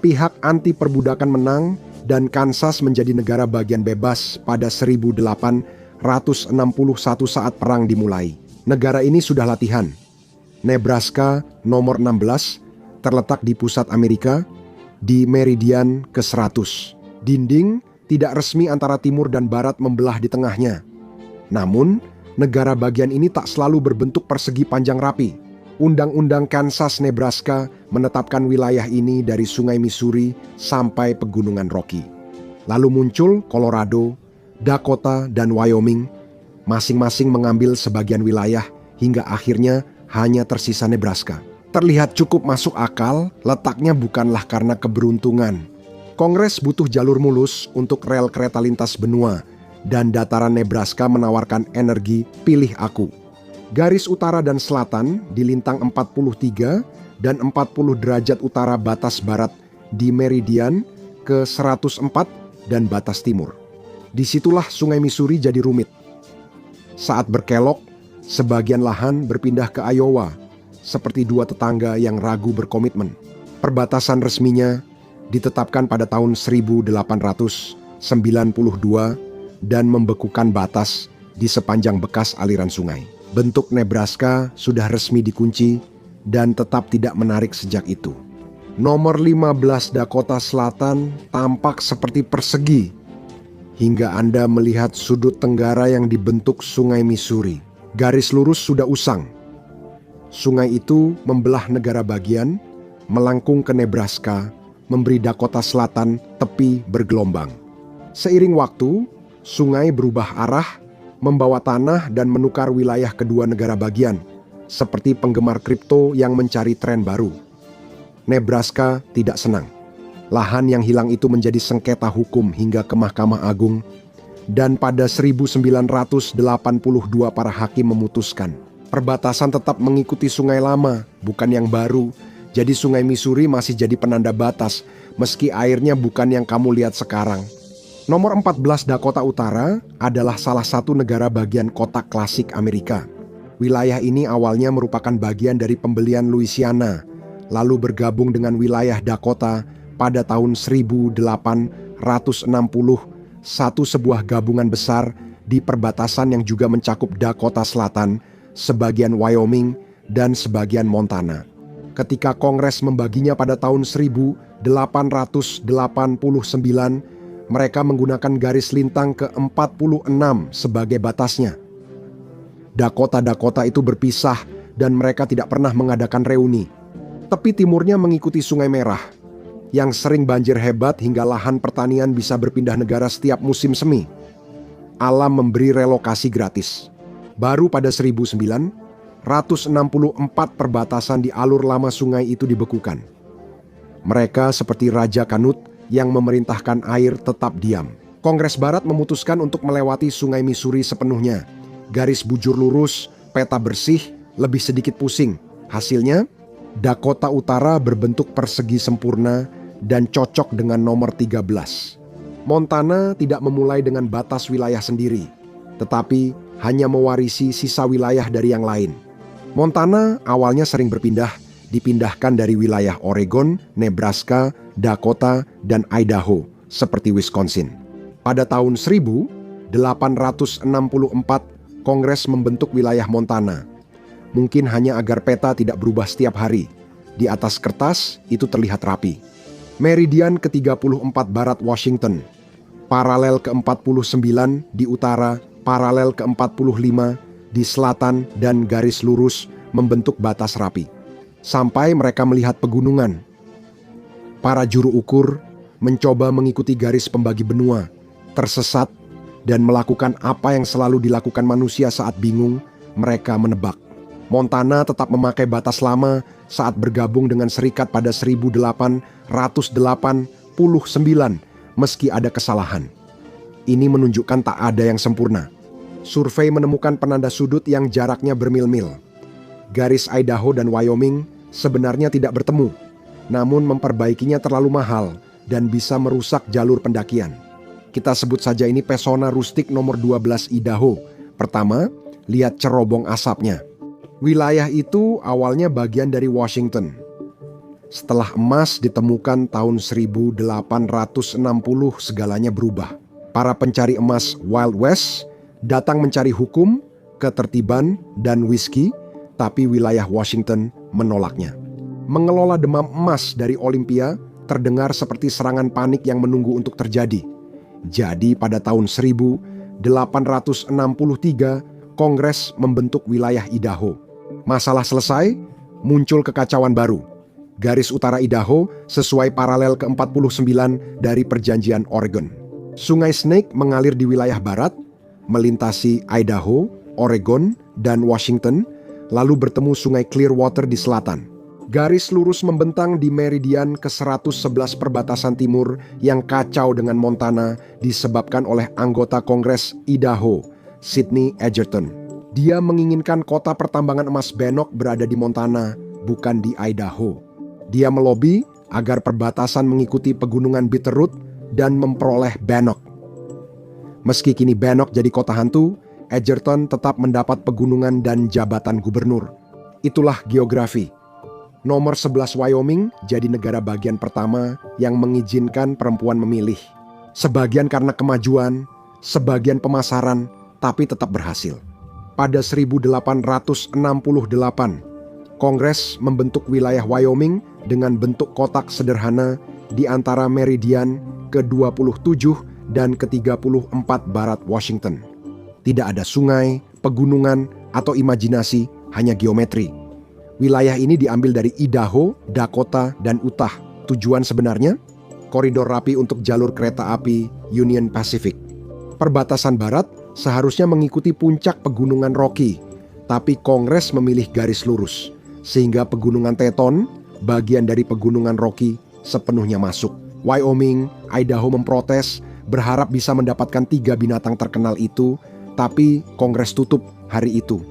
pihak anti perbudakan menang dan Kansas menjadi negara bagian bebas pada 1861 saat perang dimulai. Negara ini sudah latihan. Nebraska nomor 16 terletak di pusat Amerika, di meridian ke-100. Dinding tidak resmi antara timur dan barat membelah di tengahnya. Namun, negara bagian ini tak selalu berbentuk persegi panjang rapi. Undang-undang Kansas-Nebraska menetapkan wilayah ini dari Sungai Missouri sampai Pegunungan Rocky. Lalu muncul Colorado, Dakota, dan Wyoming, masing-masing mengambil sebagian wilayah hingga akhirnya hanya tersisa Nebraska. Terlihat cukup masuk akal, letaknya bukanlah karena keberuntungan. Kongres butuh jalur mulus untuk rel kereta lintas benua, dan dataran Nebraska menawarkan energi pilih aku. Garis utara dan selatan di lintang 43 dan 40 derajat utara batas barat di meridian ke-104 dan batas timur. Disitulah Sungai Missouri jadi rumit. Saat berkelok, sebagian lahan berpindah ke Iowa, seperti dua tetangga yang ragu berkomitmen. Perbatasan resminya ditetapkan pada tahun 1892 dan membekukan batas di sepanjang bekas aliran sungai. Bentuk Nebraska sudah resmi dikunci dan tetap tidak menarik sejak itu. Nomor 15 Dakota Selatan tampak seperti persegi hingga Anda melihat sudut tenggara yang dibentuk Sungai Missouri. Garis lurus sudah usang. Sungai itu membelah negara bagian, melengkung ke Nebraska, memberi Dakota Selatan tepi bergelombang. Seiring waktu, sungai berubah arah, membawa tanah dan menukar wilayah kedua negara bagian, seperti penggemar kripto yang mencari tren baru. Nebraska tidak senang. Lahan yang hilang itu menjadi sengketa hukum hingga ke Mahkamah Agung, dan pada 1982 para hakim memutuskan perbatasan tetap mengikuti sungai lama, bukan yang baru. Jadi Sungai Missouri masih jadi penanda batas, meski airnya bukan yang kamu lihat sekarang. Nomor 14 Dakota Utara adalah salah satu negara bagian kota klasik Amerika. Wilayah ini awalnya merupakan bagian dari pembelian Louisiana, lalu bergabung dengan wilayah Dakota pada tahun 1860, satu sebuah gabungan besar di perbatasan yang juga mencakup Dakota Selatan, sebagian Wyoming, dan sebagian Montana. Ketika Kongres membaginya pada tahun 1889, mereka menggunakan garis lintang ke-46 sebagai batasnya. Dakota-Dakota itu berpisah dan mereka tidak pernah mengadakan reuni. Tepi timurnya mengikuti Sungai Merah, yang sering banjir hebat hingga lahan pertanian bisa berpindah negara setiap musim semi. Alam memberi relokasi gratis. Baru pada 1964 perbatasan di alur lama sungai itu dibekukan. Mereka seperti Raja Canute yang memerintahkan air tetap diam. Kongres Barat memutuskan untuk melewati Sungai Missouri sepenuhnya. Garis bujur lurus, peta bersih, lebih sedikit pusing. Hasilnya, Dakota Utara berbentuk persegi sempurna dan cocok dengan nomor 13. Montana tidak memulai dengan batas wilayah sendiri, tetapi hanya mewarisi sisa wilayah dari yang lain. Montana awalnya sering dipindahkan dari wilayah Oregon, Nebraska, Dakota, dan Idaho, seperti Wisconsin. Pada tahun 1864, Kongres membentuk wilayah Montana. Mungkin hanya agar peta tidak berubah setiap hari. Di atas kertas, itu terlihat rapi. Meridian ke-34 Barat Washington, paralel ke-49 di utara, paralel ke-45 di selatan, dan garis lurus membentuk batas rapi. Sampai mereka melihat pegunungan. Para juru ukur mencoba mengikuti garis pembagi benua, tersesat, dan melakukan apa yang selalu dilakukan manusia saat bingung, mereka menebak. Montana tetap memakai batas lama saat bergabung dengan serikat pada 1889, meski ada kesalahan. Ini menunjukkan tak ada yang sempurna. Survei menemukan penanda sudut yang jaraknya bermil-mil. Garis Idaho dan Wyoming sebenarnya tidak bertemu, namun memperbaikinya terlalu mahal dan bisa merusak jalur pendakian. Kita sebut saja ini pesona rustik nomor 12 Idaho. Pertama, Lihat cerobong asapnya. Wilayah itu awalnya bagian dari Washington. Setelah emas ditemukan tahun 1860, segalanya berubah. Para pencari emas Wild West datang mencari hukum, ketertiban, dan whisky, tapi wilayah Washington menolaknya. Mengelola demam emas dari Olympia terdengar seperti serangan panik yang menunggu untuk terjadi. Jadi pada tahun 1863, Kongres membentuk wilayah Idaho. Masalah selesai, muncul kekacauan baru. Garis utara Idaho sesuai paralel ke-49 dari perjanjian Oregon. Sungai Snake mengalir di wilayah barat, melintasi Idaho, Oregon, dan Washington, lalu bertemu sungai Clearwater di selatan. Garis lurus membentang di meridian ke-111 perbatasan timur yang kacau dengan Montana disebabkan oleh anggota Kongres Idaho, Sidney Edgerton. Dia menginginkan kota pertambangan emas Bannock berada di Montana, bukan di Idaho. Dia melobi agar perbatasan mengikuti pegunungan Bitterroot dan memperoleh Bannock. Meski kini Bannock jadi kota hantu, Edgerton tetap mendapat pegunungan dan jabatan gubernur. Itulah geografi. Nomor 11 Wyoming jadi negara bagian pertama yang mengizinkan perempuan memilih. Sebagian karena kemajuan, sebagian pemasaran, tapi tetap berhasil. Pada 1868, Kongres membentuk wilayah Wyoming dengan bentuk kotak sederhana di antara meridian ke-27 dan ke-34 barat Washington. Tidak ada sungai, pegunungan, atau imajinasi, hanya geometri. Wilayah ini diambil dari Idaho, Dakota, dan Utah. Tujuan sebenarnya, koridor rapi untuk jalur kereta api Union Pacific. Perbatasan barat seharusnya mengikuti puncak pegunungan Rocky, tapi Kongres memilih garis lurus, sehingga pegunungan Teton, bagian dari pegunungan Rocky, sepenuhnya masuk. Wyoming, Idaho memprotes, berharap bisa mendapatkan 3 binatang terkenal itu, tapi Kongres tutup hari itu.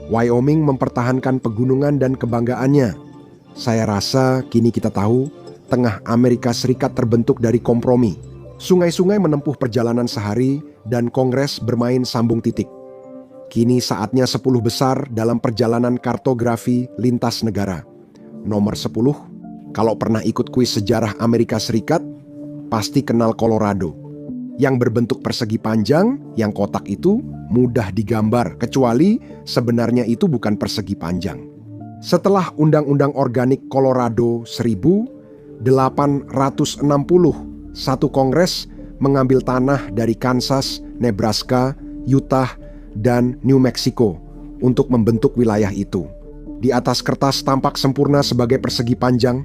Wyoming mempertahankan pegunungan dan kebanggaannya. Saya rasa kini kita tahu, tengah Amerika Serikat terbentuk dari kompromi. Sungai-sungai menempuh perjalanan sehari dan Kongres bermain sambung titik. Kini saatnya 10 besar dalam perjalanan kartografi lintas negara. Nomor 10, kalau pernah ikut kuis sejarah Amerika Serikat, pasti kenal Colorado. Yang berbentuk persegi panjang, yang kotak itu mudah digambar, kecuali sebenarnya itu bukan persegi panjang. Setelah Undang-Undang Organik Colorado 1860, satu Kongres mengambil tanah dari Kansas, Nebraska, Utah, dan New Mexico untuk membentuk wilayah itu. Di atas kertas tampak sempurna sebagai persegi panjang,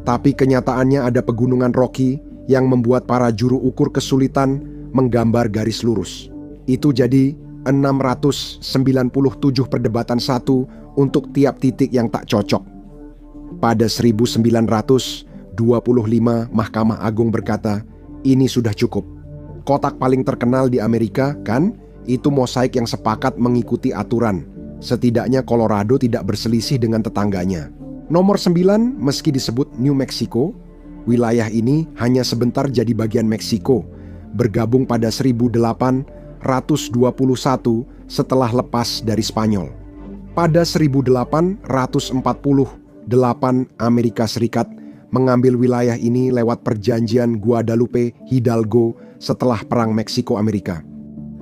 tapi kenyataannya ada pegunungan Rocky yang membuat para juru ukur kesulitan menggambar garis lurus. Itu jadi 697 perdebatan satu untuk tiap titik yang tak cocok. Pada 1925, Mahkamah Agung berkata, ini sudah cukup. Kotak paling terkenal di Amerika, kan? Itu mosaik yang sepakat mengikuti aturan. Setidaknya Colorado tidak berselisih dengan tetangganya. Nomor 9, meski disebut New Mexico, wilayah ini hanya sebentar jadi bagian Meksiko, bergabung pada 1821 setelah lepas dari Spanyol. Pada 1848, Amerika Serikat mengambil wilayah ini lewat perjanjian Guadalupe Hidalgo setelah Perang Meksiko-Amerika.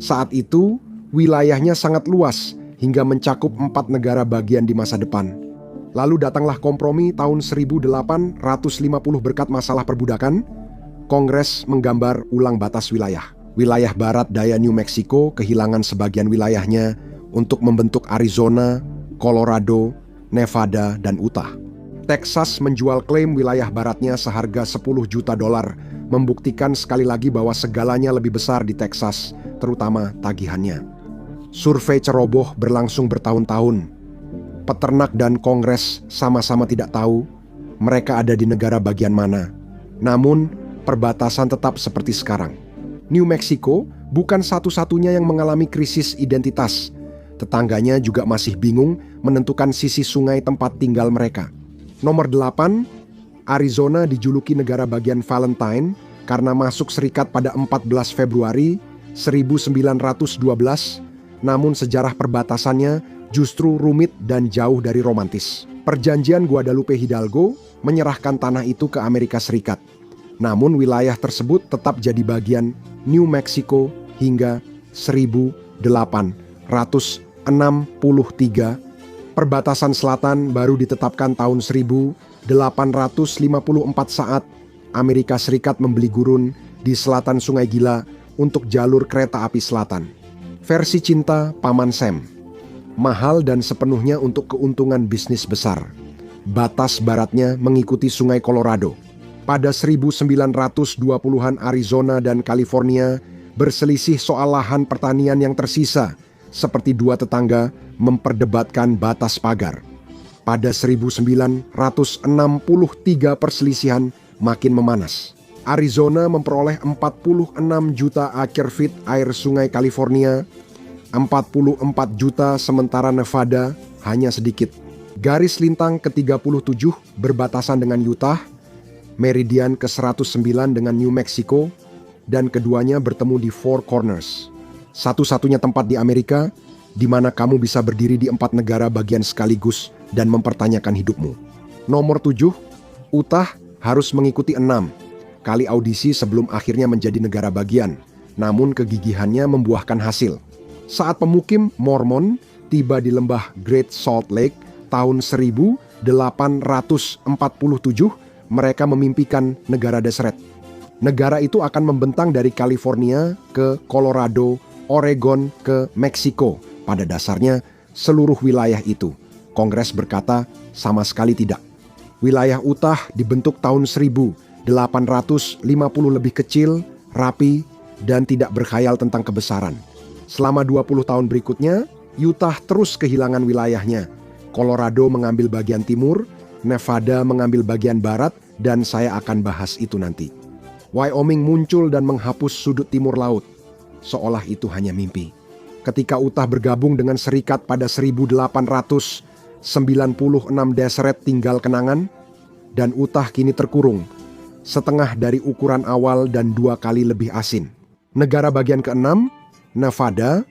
Saat itu, wilayahnya sangat luas hingga mencakup 4 negara bagian di masa depan. Lalu datanglah kompromi tahun 1850 berkat masalah perbudakan. Kongres menggambar ulang batas wilayah. Wilayah barat daya New Mexico kehilangan sebagian wilayahnya untuk membentuk Arizona, Colorado, Nevada, dan Utah. Texas menjual klaim wilayah baratnya seharga $10 juta, membuktikan sekali lagi bahwa segalanya lebih besar di Texas, terutama tagihannya. Survei ceroboh berlangsung bertahun-tahun. Peternak dan Kongres sama-sama tidak tahu mereka ada di negara bagian mana. Namun, perbatasan tetap seperti sekarang. New Mexico bukan satu-satunya yang mengalami krisis identitas. Tetangganya juga masih bingung menentukan sisi sungai tempat tinggal mereka. Nomor 8, Arizona dijuluki negara bagian Valentine karena masuk serikat pada 14 Februari 1912, namun sejarah perbatasannya justru rumit dan jauh dari romantis. Perjanjian Guadalupe Hidalgo menyerahkan tanah itu ke Amerika Serikat. Namun wilayah tersebut tetap jadi bagian New Mexico hingga 1863. Perbatasan selatan baru ditetapkan tahun 1854 saat Amerika Serikat membeli gurun di selatan Sungai Gila untuk jalur kereta api selatan. Versi cinta Paman Sam. Mahal dan sepenuhnya untuk keuntungan bisnis besar. Batas baratnya mengikuti Sungai Colorado. Pada 1920-an Arizona dan California berselisih soal lahan pertanian yang tersisa, seperti dua tetangga memperdebatkan batas pagar. Pada 1963 perselisihan makin memanas. Arizona memperoleh 46 juta acre-feet air sungai California, 44 juta sementara Nevada hanya sedikit. Garis lintang ke-37 berbatasan dengan Utah, meridian ke-109 dengan New Mexico, dan keduanya bertemu di Four Corners. Satu-satunya tempat di Amerika di mana kamu bisa berdiri di 4 negara bagian sekaligus dan mempertanyakan hidupmu. Nomor 7, Utah harus mengikuti 6 kali audisi sebelum akhirnya menjadi negara bagian, namun kegigihannya membuahkan hasil. Saat pemukim Mormon tiba di lembah Great Salt Lake tahun 1847, mereka memimpikan negara Deseret. Negara itu akan membentang dari California ke Colorado, Oregon ke Meksiko. Pada dasarnya, seluruh wilayah itu. Kongres berkata, sama sekali tidak. Wilayah Utah dibentuk tahun 1850 lebih kecil, rapi, dan tidak berkhayal tentang kebesaran. Selama 20 tahun berikutnya, Utah terus kehilangan wilayahnya. Colorado mengambil bagian timur, Nevada mengambil bagian barat, dan saya akan bahas itu nanti. Wyoming muncul dan menghapus sudut timur laut, seolah itu hanya mimpi. Ketika Utah bergabung dengan Serikat pada 1896, Deseret tinggal kenangan, dan Utah kini terkurung, setengah dari ukuran awal dan 2 kali lebih asin. Negara bagian ke-6, Nevada,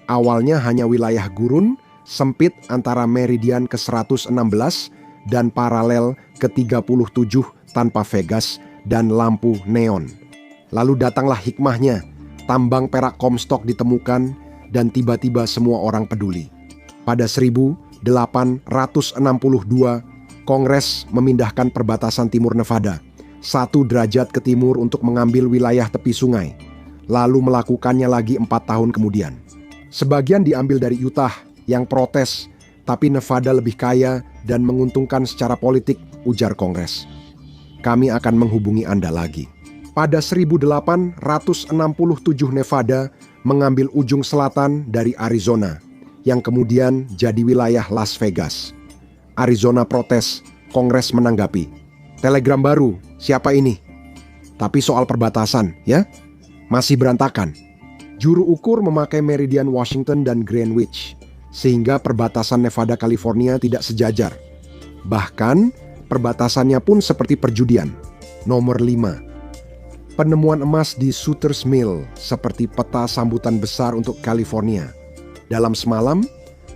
awalnya hanya wilayah gurun, sempit antara meridian ke-116 dan paralel ke-37 tanpa Vegas dan lampu neon. Lalu datanglah hikmahnya, tambang perak Comstock ditemukan dan tiba-tiba semua orang peduli. Pada 1862, Kongres memindahkan perbatasan timur Nevada 1 derajat ke timur untuk mengambil wilayah tepi sungai, lalu melakukannya lagi 4 tahun kemudian. Sebagian diambil dari Utah yang protes, tapi Nevada lebih kaya dan menguntungkan secara politik, ujar Kongres. Kami akan menghubungi Anda lagi. Pada 1867 Nevada mengambil ujung selatan dari Arizona, yang kemudian jadi wilayah Las Vegas. Arizona protes, Kongres menanggapi. Telegram baru, siapa ini? Tapi soal perbatasan, ya? Masih berantakan. Juru ukur memakai meridian Washington dan Greenwich, sehingga perbatasan Nevada California tidak sejajar. Bahkan, perbatasannya pun seperti perjudian. Nomor 5. Penemuan emas di Sutter's Mill seperti peta sambutan besar untuk California. Dalam semalam,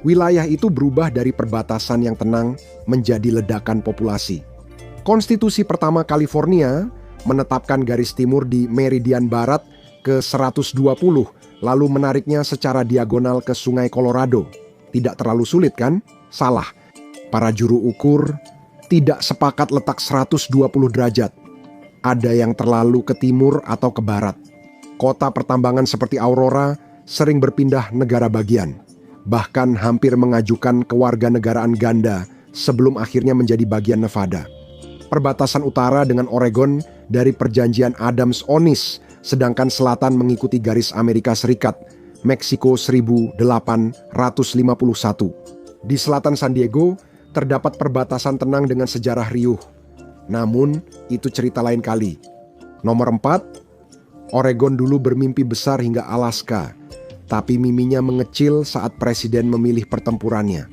wilayah itu berubah dari perbatasan yang tenang menjadi ledakan populasi. Konstitusi pertama California menetapkan garis timur di meridian barat ke 120, lalu menariknya secara diagonal ke Sungai Colorado. Tidak terlalu sulit kan? Salah. Para juru ukur tidak sepakat letak 120 derajat. Ada yang terlalu ke timur atau ke barat. Kota pertambangan seperti Aurora sering berpindah negara bagian. Bahkan hampir mengajukan kewarganegaraan ganda sebelum akhirnya menjadi bagian Nevada. Perbatasan utara dengan Oregon dari perjanjian Adams-Onis, sedangkan selatan mengikuti garis Amerika Serikat, Meksiko 1851. Di selatan San Diego terdapat perbatasan tenang dengan sejarah riuh. Namun, itu cerita lain kali. Nomor 4, Oregon dulu bermimpi besar hingga Alaska, tapi miminya mengecil saat presiden memilih pertempurannya.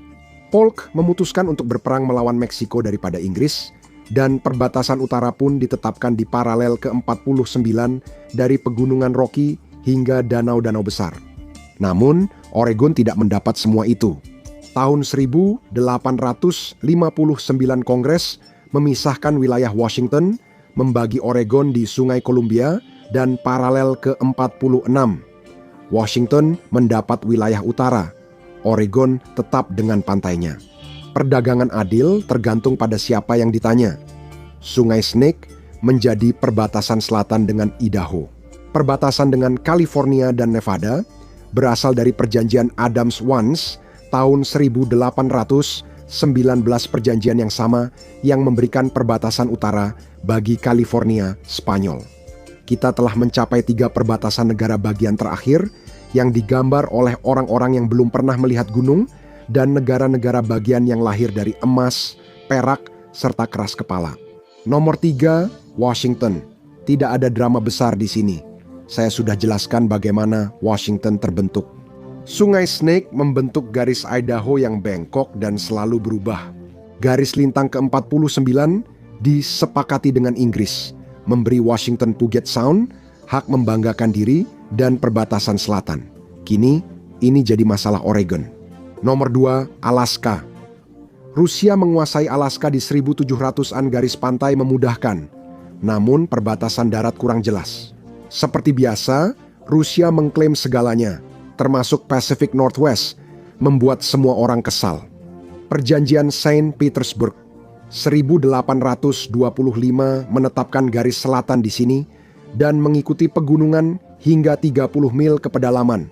Polk memutuskan untuk berperang melawan Meksiko daripada Inggris, dan perbatasan utara pun ditetapkan di paralel ke-49 dari pegunungan Rocky hingga danau-danau besar. Namun, Oregon tidak mendapat semua itu. Tahun 1859 Kongres memisahkan wilayah Washington, membagi Oregon di Sungai Columbia dan paralel ke-46. Washington mendapat wilayah utara, Oregon tetap dengan pantainya. Perdagangan adil tergantung pada siapa yang ditanya. Sungai Snake menjadi perbatasan selatan dengan Idaho. Perbatasan dengan California dan Nevada berasal dari perjanjian Adams-Once tahun 1819, perjanjian yang sama yang memberikan perbatasan utara bagi California Spanyol. Kita telah mencapai 3 perbatasan negara bagian terakhir yang digambar oleh orang-orang yang belum pernah melihat gunung dan negara-negara bagian yang lahir dari emas, perak, serta keras kepala. Nomor 3, Washington. Tidak ada drama besar di sini. Saya sudah jelaskan bagaimana Washington terbentuk. Sungai Snake membentuk garis Idaho yang bengkok dan selalu berubah. Garis lintang ke-49 disepakati dengan Inggris, memberi Washington Puget Sound hak membanggakan diri dan perbatasan selatan. Kini, ini jadi masalah Oregon. Nomor 2, Alaska. Rusia menguasai Alaska di 1700-an garis pantai memudahkan, namun perbatasan darat kurang jelas. Seperti biasa, Rusia mengklaim segalanya, termasuk Pacific Northwest, membuat semua orang kesal. Perjanjian Saint Petersburg 1825 menetapkan garis selatan di sini dan mengikuti pegunungan hingga 30 mil ke pedalaman,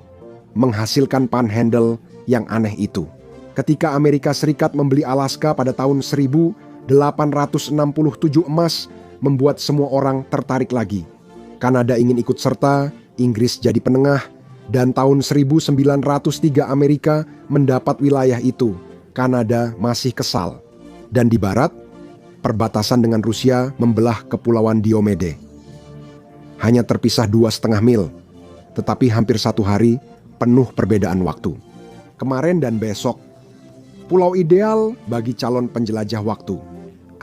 menghasilkan Panhandle yang aneh itu. Ketika Amerika Serikat membeli Alaska pada tahun 1867 emas membuat semua orang tertarik lagi. Kanada ingin ikut serta, Inggris jadi penengah, dan tahun 1903 Amerika mendapat wilayah itu. Kanada masih kesal. Dan di barat, perbatasan dengan Rusia membelah Kepulauan Diomede. Hanya terpisah 2,5 mil, tetapi hampir 1 hari penuh perbedaan waktu. Kemarin dan besok, pulau ideal bagi calon penjelajah waktu.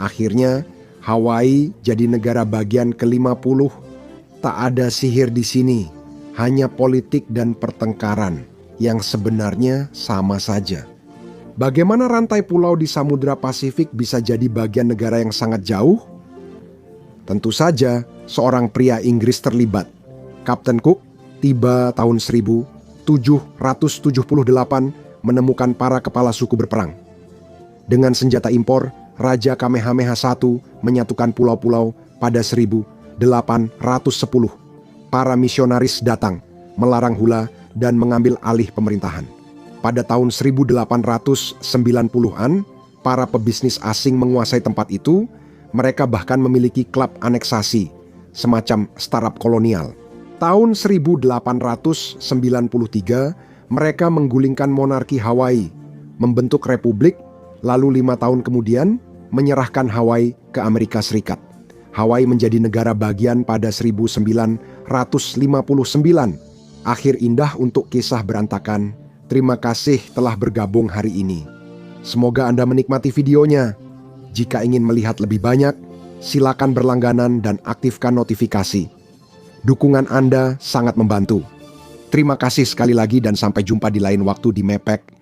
Akhirnya, Hawaii jadi negara bagian ke-50. Tak ada sihir di sini, hanya politik dan pertengkaran yang sebenarnya sama saja. Bagaimana rantai pulau di Samudra Pasifik bisa jadi bagian negara yang sangat jauh? Tentu saja, seorang pria Inggris terlibat. Kapten Cook tiba tahun 1778 menemukan para kepala suku berperang. Dengan senjata impor, Raja Kamehameha I menyatukan pulau-pulau pada 1810. Para misionaris datang, melarang hula dan mengambil alih pemerintahan. Pada tahun 1890-an, para pebisnis asing menguasai tempat itu. Mereka bahkan memiliki klub aneksasi, semacam startup kolonial. Tahun 1893, mereka menggulingkan monarki Hawaii, membentuk republik, lalu 5 tahun kemudian menyerahkan Hawaii ke Amerika Serikat. Hawaii menjadi negara bagian pada 1959. Akhir indah untuk kisah berantakan. Terima kasih telah bergabung hari ini. Semoga Anda menikmati videonya. Jika ingin melihat lebih banyak, silakan berlangganan dan aktifkan notifikasi. Dukungan Anda sangat membantu. Terima kasih sekali lagi dan sampai jumpa di lain waktu di Mepek.